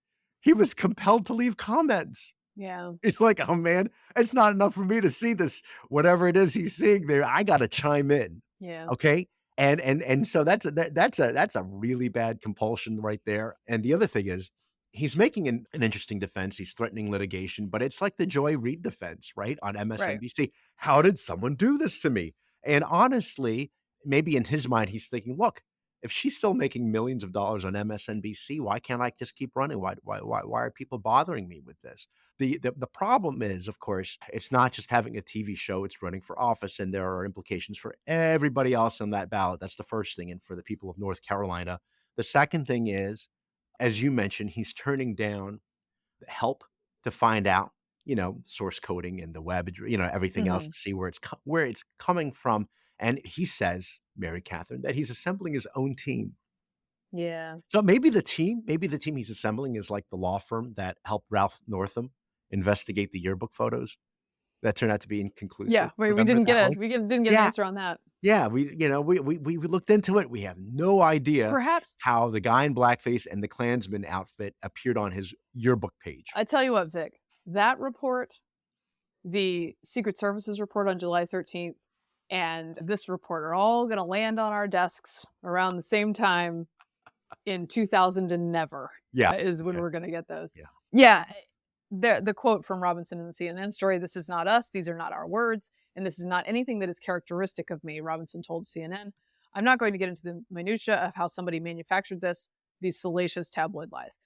he was compelled to leave comments. Yeah. It's like, oh man, it's not enough for me to see this, whatever it is he's seeing there. I got to chime in. Yeah. Okay. And so that's a really bad compulsion right there. And the other thing is, he's making an interesting defense. He's threatening litigation, but it's like the Joy Reid defense, right? On MSNBC. How did someone do this to me? And honestly, maybe in his mind, he's thinking, look, if she's still making millions of dollars on MSNBC, why can't I just keep running? Why are people bothering me with this? The problem is, of course, it's not just having a TV show, it's running for office, and there are implications for everybody else on that ballot. That's the first thing. And for the people of North Carolina, the second thing is, as you mentioned, he's turning down help to find out, source coding and the web, everything else, to see where it's coming from. And he says, Mary Catherine, that he's assembling his own team. Yeah. So maybe the team he's assembling is like the law firm that helped Ralph Northam investigate the yearbook photos that turned out to be inconclusive. Yeah, we didn't get an answer on that. Yeah, we looked into it. We have no idea perhaps how the guy in blackface and the Klansman outfit appeared on his yearbook page. I tell you what, Vic, that report, the Secret Service's report on July 13th, and this report are all going to land on our desks around the same time in 2000 and never. Is when we're going to get those. The quote from Robinson in the CNN story, "This is not us, these are not our words, and this is not anything that is characteristic of me," Robinson told CNN. "I'm not going to get into the minutia of how somebody manufactured these salacious tabloid lies."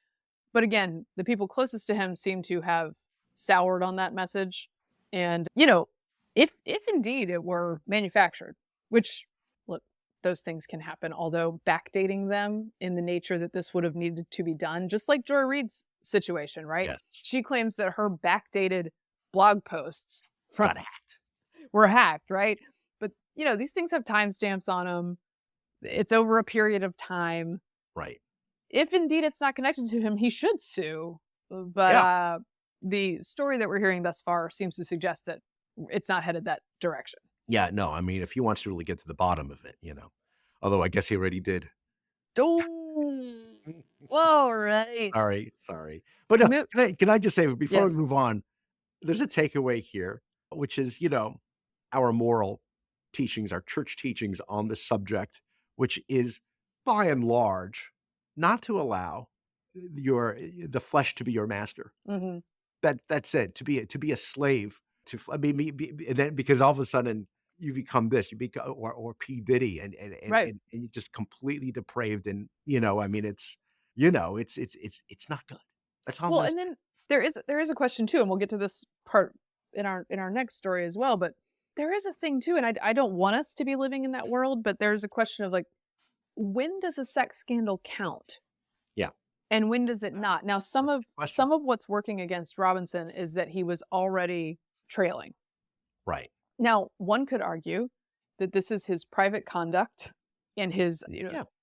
But again, the people closest to him seem to have soured on that message. And, if indeed it were manufactured, which, look, those things can happen, although backdating them in the nature that this would have needed to be done, just like Joy Reid's situation, right? Yes. She claims that her backdated blog posts were hacked, right? But, these things have timestamps on them. It's over a period of time. Right. If indeed it's not connected to him, he should sue. But the story that we're hearing thus far seems to suggest that it's not headed that direction. Yeah, no, I mean, if he wants to really get to the bottom of it, although I guess he already did. Oh, all right. Sorry. But no, can I just say, before we Yes. move on, there's a takeaway here, which is, our moral teachings, our church teachings on the subject, which is by and large not to allow the flesh to be your master. Mm-hmm. That's it. To be a slave to, I mean, and then because all of a sudden you become this, you become or P Diddy, and Right. and you're just completely depraved, and I mean, it's not good. That's all. Well, and then there is a question too, and we'll get to this part in our next story as well. But there is a thing too, and I don't want us to be living in that world, but there's a question of like, when does a sex scandal count? Yeah. And when does it not? Now, some of what's working against Robinson is that he was already trailing. Right. Now, one could argue that this is his private conduct and his,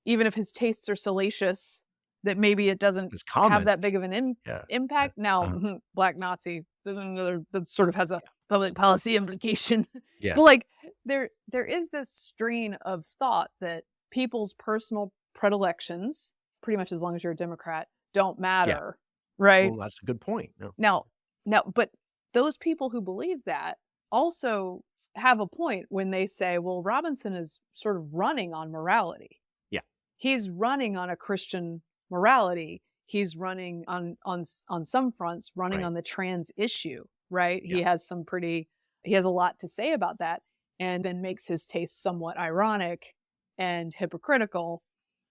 even if his tastes are salacious, that maybe it doesn't have that big of an impact. Now, Black Nazi, that sort of has a public policy implication. Yeah. But like, there is this strain of thought that people's personal predilections, pretty much as long as you're a Democrat, don't matter, right? Well, that's a good point. No. Now, but those people who believe that also have a point when they say, well, Robinson is sort of running on morality. Yeah. He's running on a Christian morality. He's running on some fronts, running on the trans issue, right? Yeah. He has a lot to say about that, and then makes his taste somewhat ironic and hypocritical.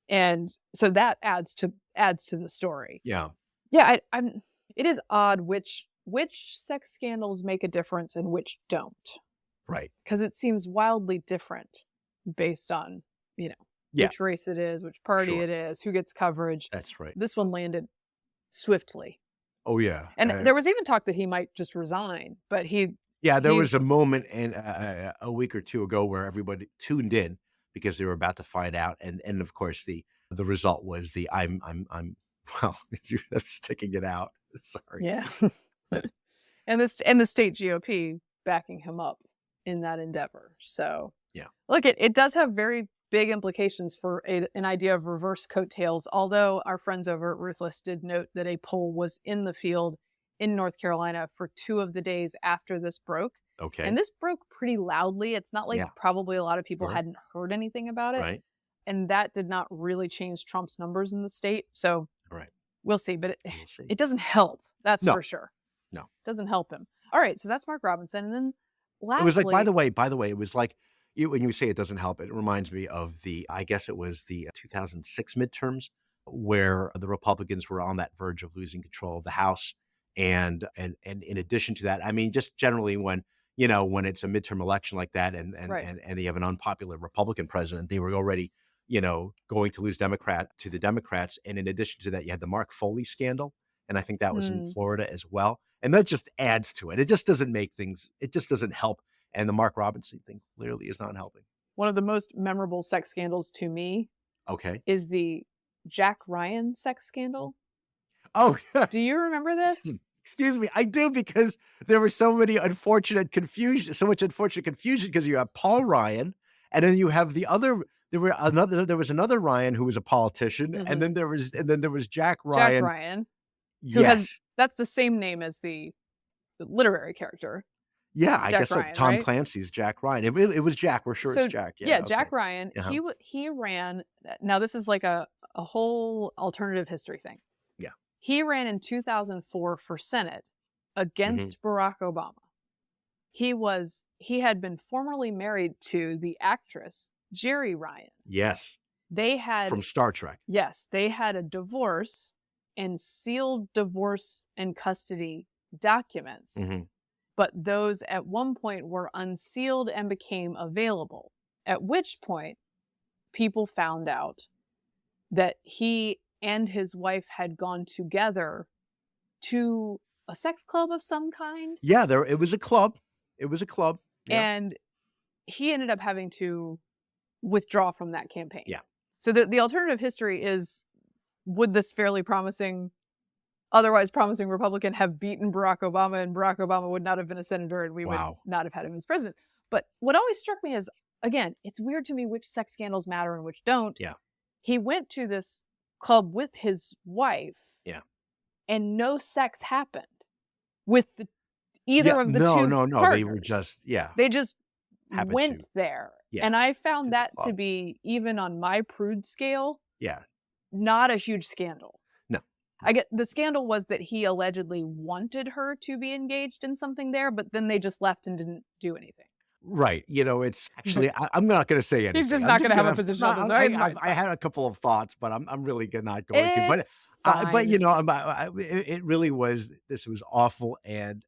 And so that adds to the story. Yeah. Yeah, it is odd which sex scandals make a difference and which don't. Right. Because it seems wildly different based on, which race it is, which party it is, who gets coverage. That's right. This one landed swiftly. Oh, yeah. And there was even talk that he might just resign, but there was a moment a week or two ago where everybody tuned in because they were about to find out. And of course, the result was I'm sticking it out. Sorry. Yeah. and the state GOP backing him up in that endeavor. So look, it does have very big implications for an idea of reverse coattails, although our friends over at Ruthless did note that a poll was in the field in North Carolina for 2 of the days after this broke. Okay. And this broke pretty loudly. It's not like probably a lot of people hadn't heard anything about it. Right. And that did not really change Trump's numbers in the state. So we'll see. But it doesn't help. That's for sure. No. It doesn't help him. All right. So that's Mark Robinson. And then lastly, it was like, by the way, it was like, when you say it doesn't help, it reminds me of I guess it was the 2006 midterms, where the Republicans were on that verge of losing control of the House. And in addition to that, I mean, just generally when it's a midterm election like that and they have an unpopular Republican president, they were already, going to lose to the Democrats. And in addition to that, you had the Mark Foley scandal. And I think that was in Florida as well. And that just adds to it. It just doesn't it just doesn't help. And the Mark Robinson thing clearly is not helping. One of the most memorable sex scandals to me is the Jack Ryan sex scandal. Oh, do you remember this? Excuse me, I do, because there was so much unfortunate confusion because you have Paul Ryan, and then you have the other. There was another Ryan who was a politician, and then there was Jack Ryan. Jack Ryan, yes, that's the same name as the literary character. Yeah, I guess Ryan, Tom right? Clancy's Jack Ryan. It was Jack. We're sure it's Jack. Yeah, Jack Ryan. He ran. Now this is like a whole alternative history thing. Yeah. He ran in 2004 for Senate against Barack Obama. He had been formerly married to the actress Jeri Ryan. Yes. They had from Star Trek. Yes, they had a divorce and sealed divorce and custody documents. But those at one point were unsealed and became available, at which point people found out that he and his wife had gone together to a sex club of some kind. Yeah, it was a club. It was a club. Yeah. And he ended up having to withdraw from that campaign. Yeah. So the alternative history is, would this fairly promising otherwise promising Republican have beaten Barack Obama, and Barack Obama would not have been a senator, and we would not have had him as president. But what always struck me is, again, it's weird to me which sex scandals matter and which don't. Yeah. He went to this club with his wife. Yeah. And no sex happened with either of the two No. partners. They were just, They just went there. Yes, and I found that club. to be, even on my prude scale, Yeah. not a huge scandal. No. I get the scandal was that he allegedly wanted her to be engaged in something there, but then they just left and didn't do anything. Right. You know, it's actually, I'm not going to say anything. He's just not going to have a position on this, right? I had a couple of thoughts, but I'm really not going to. But you know, it really was. This was awful, and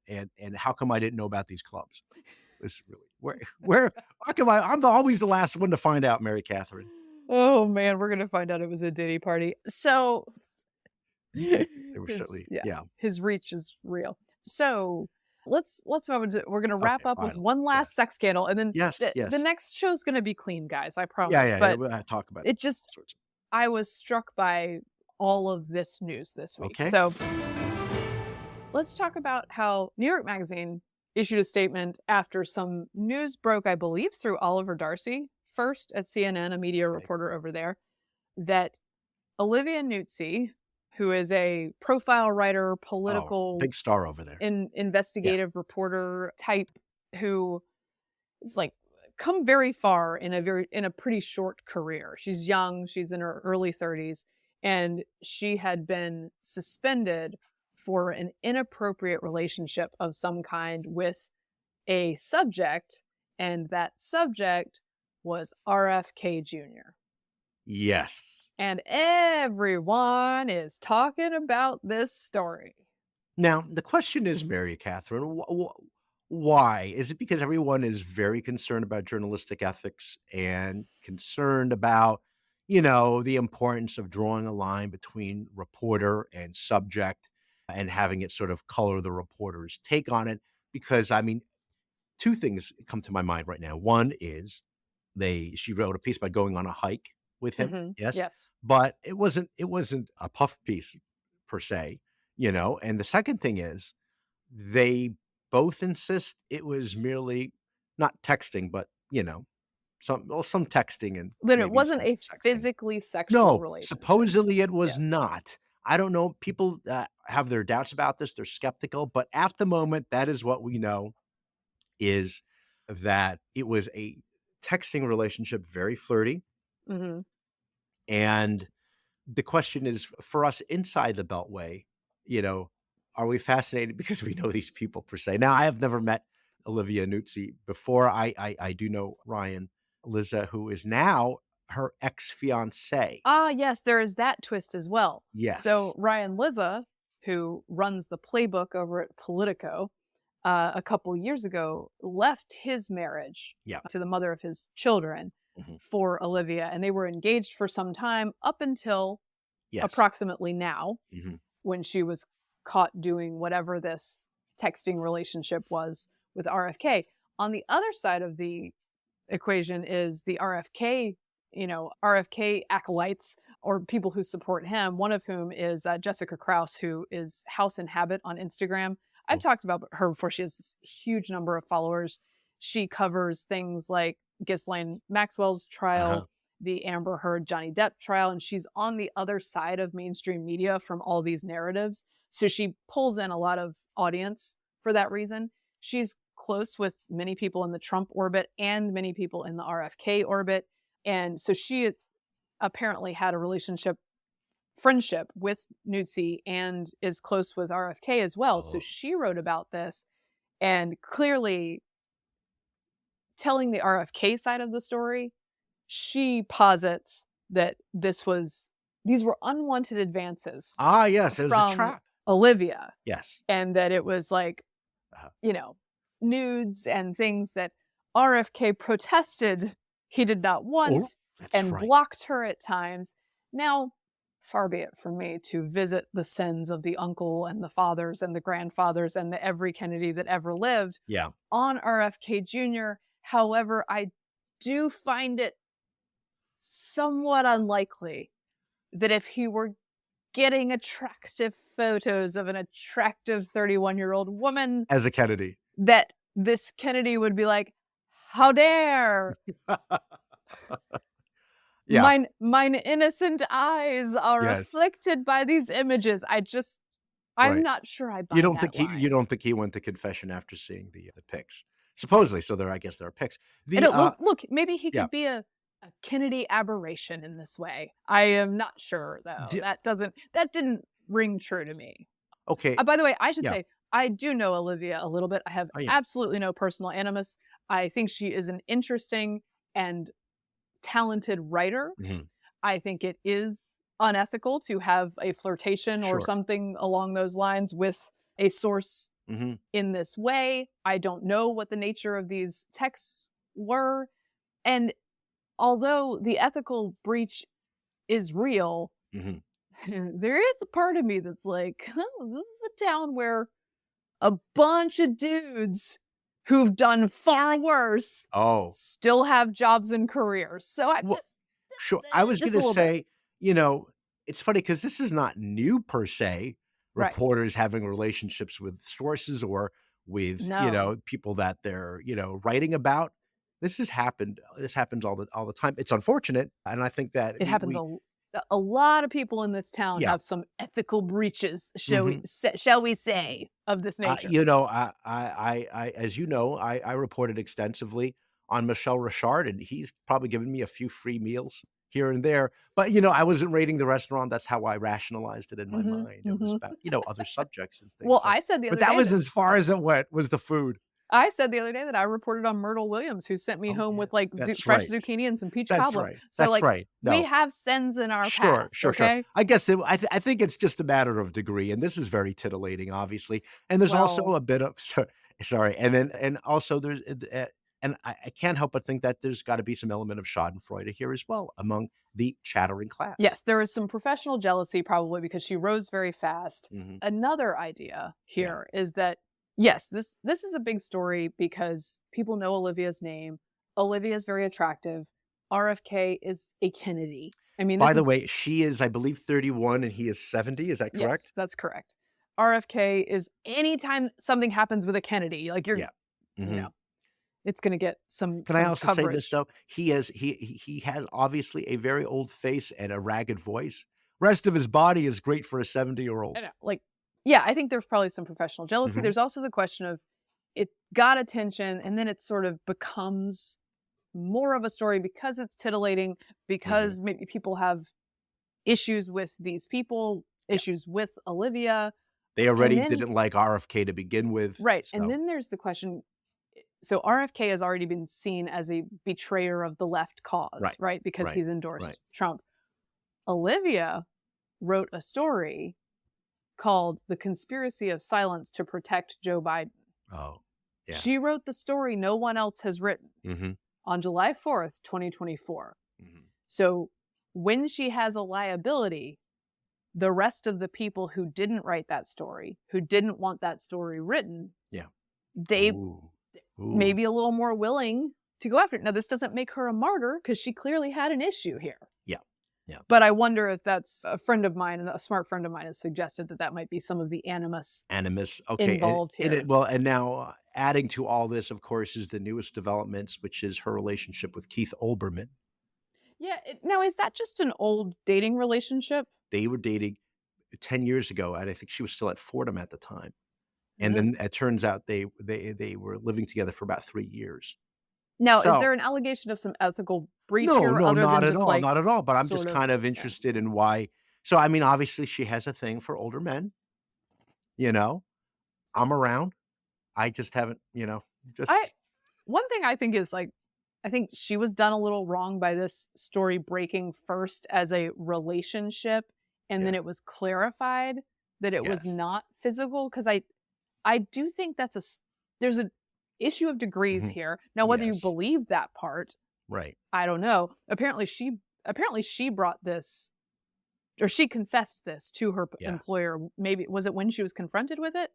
how come I didn't know about these clubs? This really where how come I'm always the last one to find out, Mary Catherine? Oh man, we're gonna find out it was a Diddy party. So they were certainly his reach is real. So let's move on to, we're gonna wrap up with one last sex scandal, and then the next show's gonna be clean, guys. I promise. But we'll talk about it. Just I was struck by all of this news this week. Okay. So let's talk about how New York Magazine issued a statement after some news broke, I believe, through Oliver Darcy first at CNN, a media reporter over there, that Olivia Nuzzi, who is a profile writer, political big star over there, investigative reporter type, who is like come very far in a pretty short career. She's young, she's in her early 30s, and she had been suspended for an inappropriate relationship of some kind with a subject, and that subject was RFK Jr. Yes. And everyone is talking about this story. Now, the question is, Mary Catherine, why? Is it because everyone is very concerned about journalistic ethics and concerned about, you know, the importance of drawing a line between reporter and subject and having it sort of color the reporter's take on it? Because, I mean, two things come to my mind right now. One is she wrote a piece by going on a hike with him. Mm-hmm. Yes. But it wasn't a puff piece per se, you know. And the second thing is they both insist it was merely not texting, but, you know, some texting and it wasn't a physically sexual relationship. Supposedly it was not. I don't know. People have their doubts about this. They're skeptical, but at the moment, that is what we know, is that it was a texting relationship, very flirty. Mm-hmm. And the question is, for us inside the Beltway, you know, are we fascinated because we know these people per se? Now, I have never met Olivia Nuzzi before. I do know Ryan Lizza, who is now her ex-fiance. Ah, yes, there is that twist as well. Yes. So Ryan Lizza, who runs the playbook over at Politico, a couple years ago left his marriage to the mother of his children for Olivia, and they were engaged for some time up until approximately now, when she was caught doing whatever this texting relationship was with RFK. On the other side of the equation is the RFK acolytes, or people who support him, one of whom is Jessica Krause, who is House and Habit on Instagram. I've talked about her before. She has this huge number of followers. She covers things like Ghislaine Maxwell's trial, the Amber Heard Johnny Depp trial, and she's on the other side of mainstream media from all these narratives. So she pulls in a lot of audience for that reason. She's close with many people in the Trump orbit and many people in the RFK orbit. And so she apparently had a friendship with Nuzzi and is close with RFK as well. So she wrote about this and clearly telling the RFK side of the story. She posits that these were unwanted advances. Ah, yes, it was a trap. Olivia. Yes. And that it was like, nudes and things that RFK protested he did not want blocked her at times. Now, far be it from me to visit the sins of the uncle and the fathers and the grandfathers and the every Kennedy that ever lived on RFK Jr. However, I do find it somewhat unlikely that if he were getting attractive photos of an attractive 31-year-old woman As a Kennedy. that this Kennedy would be like, how dare Yeah. mine innocent eyes are Yes. afflicted by these images. I'm Right. not sure I buy You don't that think he line. you don't think he went to confession after seeing the pics? Supposedly, so I guess there are pics. And The look, maybe he yeah. could be a Kennedy aberration in this way. I am not sure though. Di That didn't ring true to me. Okay. By the way, I should Yeah. say I do know Olivia a little bit. I have Oh, yeah. absolutely no personal animus. I think she is an interesting and talented writer. Mhm. I think it is unethical to have a flirtation or Sure. something along those lines with a source Mhm. in this way. I don't know what the nature of these texts were. And although the ethical breach is real, Mhm. there is a part of me that's like, oh, this is a town where a bunch of dudes who've done far worse Oh. still have jobs and careers. So I Well, just sure. I was just a gonna little bit. say, it's funny because this is not new per se, Right. reporters having relationships with sources or with, No. people that they're, writing about. This happens all the time. It's unfortunate, and I think that It happens a lot of people in this town yeah. have some ethical breaches, Mhm. shall we say, of this nature. As I reported extensively on Michel Richard, and he's probably given me a few free meals here and there. But I wasn't rating the restaurant. That's how I rationalized it in my Mhm, mind. It was mhm. about other subjects and Well, things. So, I said the but other that day was that as far as it went. Was the food? I said the other day that I reported on Myrtle Williams, who sent me Oh home yeah, with like that's fresh right. zucchini and some peach That's cobbler. right. So That's like right. we No. have sins in our Sure, past, sure, sure. okay? I guess I think it's just a matter of degree, and this is very titillating, obviously. And there's also Well, a bit of sorry, and also there's and I can't help but think that there's got to be some element of Schadenfreude here as well among the chattering class. yes, there is some professional jealousy probably because she rose very fast. Mhm. Another idea Yeah. here is that yes, this is a big story because people know Olivia's name. Olivia is very attractive. RFK is a Kennedy. I mean, By this the is way, she is, I believe, 31 and he is 70. Is that yes, correct? that's correct. RFK is anytime something happens with a Kennedy, like Yeah. you Mhm. know, it's going to get some Can I also say this coverage. though? He has obviously a very old face and a ragged voice. Rest of his body is great for a 70-year-old. I know, like, yeah, I think there's probably some professional jealousy. Mhm. There's also the question of it got attention and then it sort of becomes more of a story because it's titillating, Mhm. because maybe people have issues with these people, Yeah. issues with Olivia. They And already then, didn't like RFK to begin with. right. And So, then there's the question. So RFK has already been seen as a betrayer of the left cause, right, right? Because right, he's endorsed right. Trump. Olivia wrote a story called The Conspiracy of Silence to Protect Joe Biden. Oh, yeah. She wrote the story no one else has written Mhm. on July 4th, 2024. Mhm. So when she has a liability, the rest of the people who didn't write that story, who didn't want that story written, Yeah. they Ooh. may Ooh. be a little more willing to go after it. Now, this doesn't make her a martyr because she clearly had an issue here. Yeah. Yeah. But I wonder if that's a friend of mine, and a smart friend of mine has suggested that that might be some of the animus Animus. Okay. involved here. Well, and now adding to all this, of course, is the newest developments, which is her relationship with Keith Olbermann. Yeah. Now, is that just an old dating relationship? They were dating 10 years ago, and I think she was still at Fordham at the time. And Mhm. then it turns out they were living together for about 3 years. Now, is So there an allegation of some ethical breach no, here no, other not than at just all, like not at all. But I'm just sort of, kind of yeah. interested in why. So I mean, obviously, she has a thing for older men. You know, I'm around. I just haven't. Just One thing I think is like, I think she was done a little wrong by this story breaking first as a relationship, and then yeah, it was clarified that it was yes, not physical. Because I do think there's an issue of degrees mhm, here. Now, whether you yes, believe that part, right. I don't know. Apparently she brought this, or she confessed this to her Yeah, employer. Maybe was it when she was confronted with it?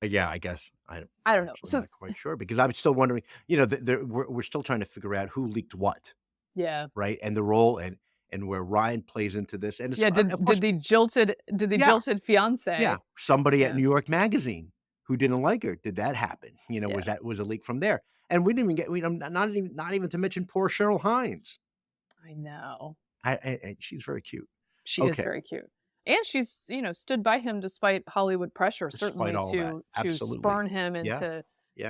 yeah. I guess I don't I'm know. actually So not quite sure because I'm still wondering. We're still trying to figure out who leaked what, yeah. right, and the role, and and where Ryan plays into this. And it's, Yeah, of course, did the jilted yeah, jilted fiance? yeah, somebody at Yeah. New York Magazine who didn't like her. Did that happen? Yeah. Was a leak from there? And we didn't even get, not even to mention poor Cheryl Hines. I know. She's very cute. She is Okay. very cute. And she's, stood by him despite Hollywood pressure, Despite certainly all that. to Absolutely. spurn him and Yeah. Yeah.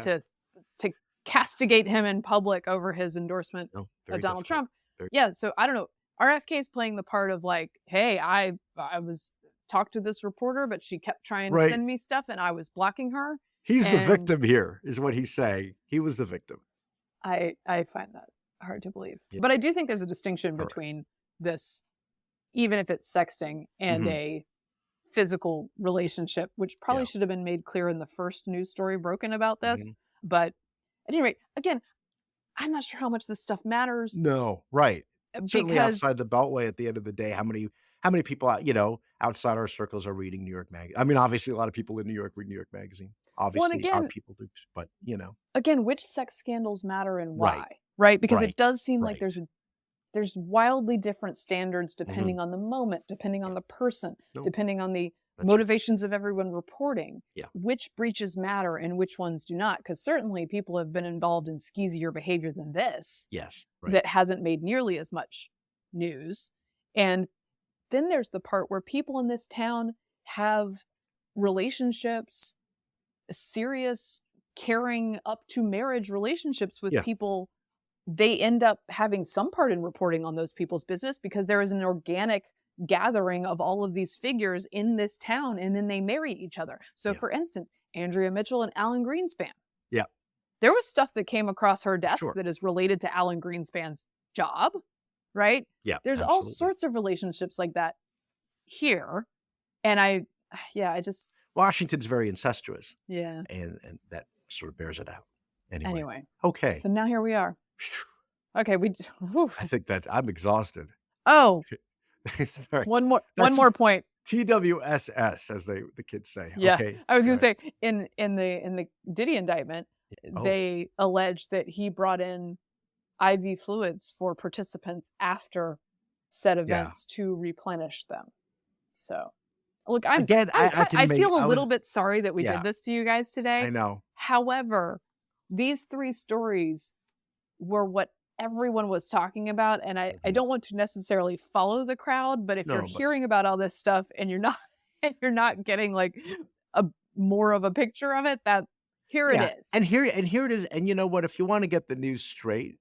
to castigate him in public over his endorsement No, of very Donald difficult. Trump. Very- Yeah, so I don't know. RFK is playing the part of like, hey, I was talked to this reporter, but she kept trying to Right. send me stuff and I was blocking her. He's the And victim here, is what he's saying. He was the victim. I find that hard to believe. Yeah. But I do think there's a distinction Correct. between this, even if it's sexting, and Mhm. a physical relationship, which probably Yeah. should have been made clear in the first news story broken about this. Mhm. But at any rate, again, I'm not sure how much this stuff matters No, right. Certainly because outside the Beltway at the end of the day, how many people out, outside our circles are reading New York Magazine? I mean, obviously a lot of people in New York read New York Magazine. Obviously our again- people do, but again, which sex scandals matter and Right. why? Right? Because Right. it does seem like Right. there's wildly different standards depending on the moment, depending on the person, No, depending on the that's motivations of everyone reporting. Yeah. Which breaches matter and which ones do not? Because certainly people have been involved in skeezier behavior than this yes, right. that hasn't made nearly as much news. And then there's the part where people in this town have relationships, serious, caring up to marriage relationships with Yeah. people. They end up having some part in reporting on those people's business because there is an organic gathering of all of these figures in this town, and then they marry each other. So Yeah. for instance, Andrea Mitchell and Alan Greenspan. Yeah. There was stuff that came across her desk Sure. that is related to Alan Greenspan's job, right? Yeah, There's all absolutely. sorts of relationships like that here. And I just, Washington's very incestuous, yeah. and that sort of bears it out. Anyway, Okay. so now here we are. Okay, whew. I think that I'm exhausted. Oh, Sorry. one That's- more point. TWSS, as the kids say. Yes, Okay. I was going Go to say in the Diddy indictment, Oh. they allege that he brought in IV fluids for participants after said events to replenish them. So, look, Again, I feel a little bit sorry that we Yeah. did this to you guys today. I know. However, these three stories were what everyone was talking about, and I Mhm. don't want to necessarily follow the crowd, but if No, you're but- hearing about all this stuff and you're not getting like a more of a picture of it, that here Yeah. it is. And here it is. And you know what? If you want to get the news straight,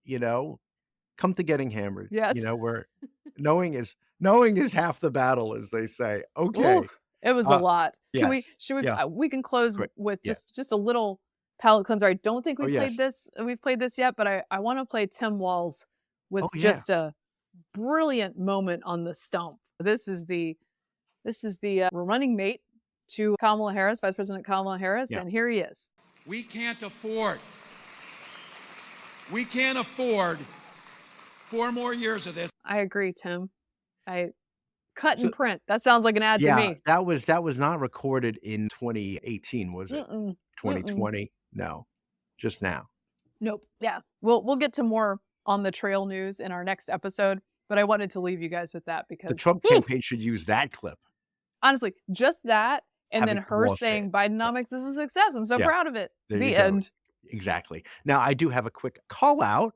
come to Getting Hammered. Yes. Where knowing is half the battle, as they say. Okay. Ooh, it was a lot. Can we yes. should we Yeah. we can close Quick. with Yeah. just a little palate cleanser. I don't think Oh, we've played this yet, but I want to play Tim Walz with Oh, yeah. just a brilliant moment on the stump. This is the running mate to Kamala Harris, Vice President Kamala Harris, Yeah. and here he is. We can't afford 4 more years of this. I agree, Tim. I cut and print. That sounds like an ad to me. that was not recorded in 2018, was it? Mm-mm. 2020? No. Just now. Nope. Yeah. We'll get to more on the trail news in our next episode, but I wanted to leave you guys with that because The Trump campaign should use that clip. honestly, just that and Having then her Walz say saying it. Bidenomics is a success. I'm so Yeah. proud of it. There The you go. end. Exactly. Now, I do have a quick call out,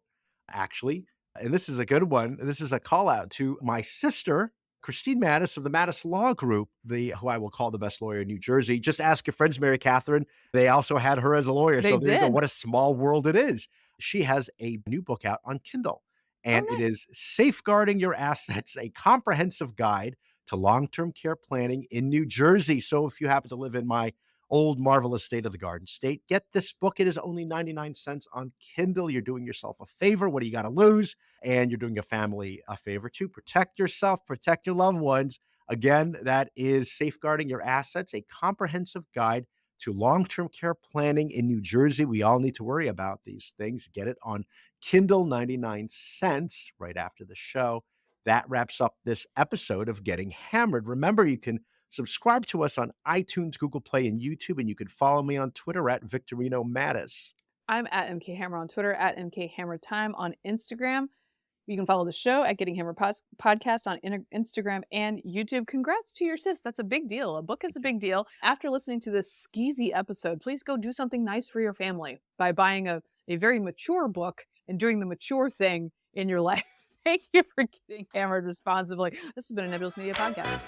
actually, and this is a good one. This is a call out to my sister, Christine Mattis of the Mattis Law Group, who I will call the best lawyer in New Jersey. Just ask your friends, Mary Catherine. They also had her as a lawyer. They So there you go. did. What a small world it is. She has a new book out on Kindle, and it is Safeguarding Your Assets, a comprehensive guide to long-term care planning in New Jersey. So if you happen to live in my old marvelous state of the Garden State, get this book. It is only 99 cents on Kindle. You're doing yourself a favor. What do you got to lose? And you're doing your family a favor too. Protect yourself, protect your loved ones. Again, that is Safeguarding Your Assets, a comprehensive guide to long-term care planning in New Jersey. We all need to worry about these things. Get it on Kindle, 99 cents right after the show. That wraps up this episode of Getting Hammered. Remember, you can subscribe to us on iTunes, Google Play, and YouTube, and you can follow me on Twitter at Victorino Mattis. I'm at MK Hammer on Twitter, at MK Hammer Time on Instagram. You can follow the show at Getting Hammered Podcast on Instagram and YouTube. Congrats to your sis. That's a big deal. A book is a big deal. After listening to this skeezy episode, please go do something nice for your family by buying a very mature book and doing the mature thing in your life. Thank you for getting hammered responsibly. This has been a Nebulous Media Podcast.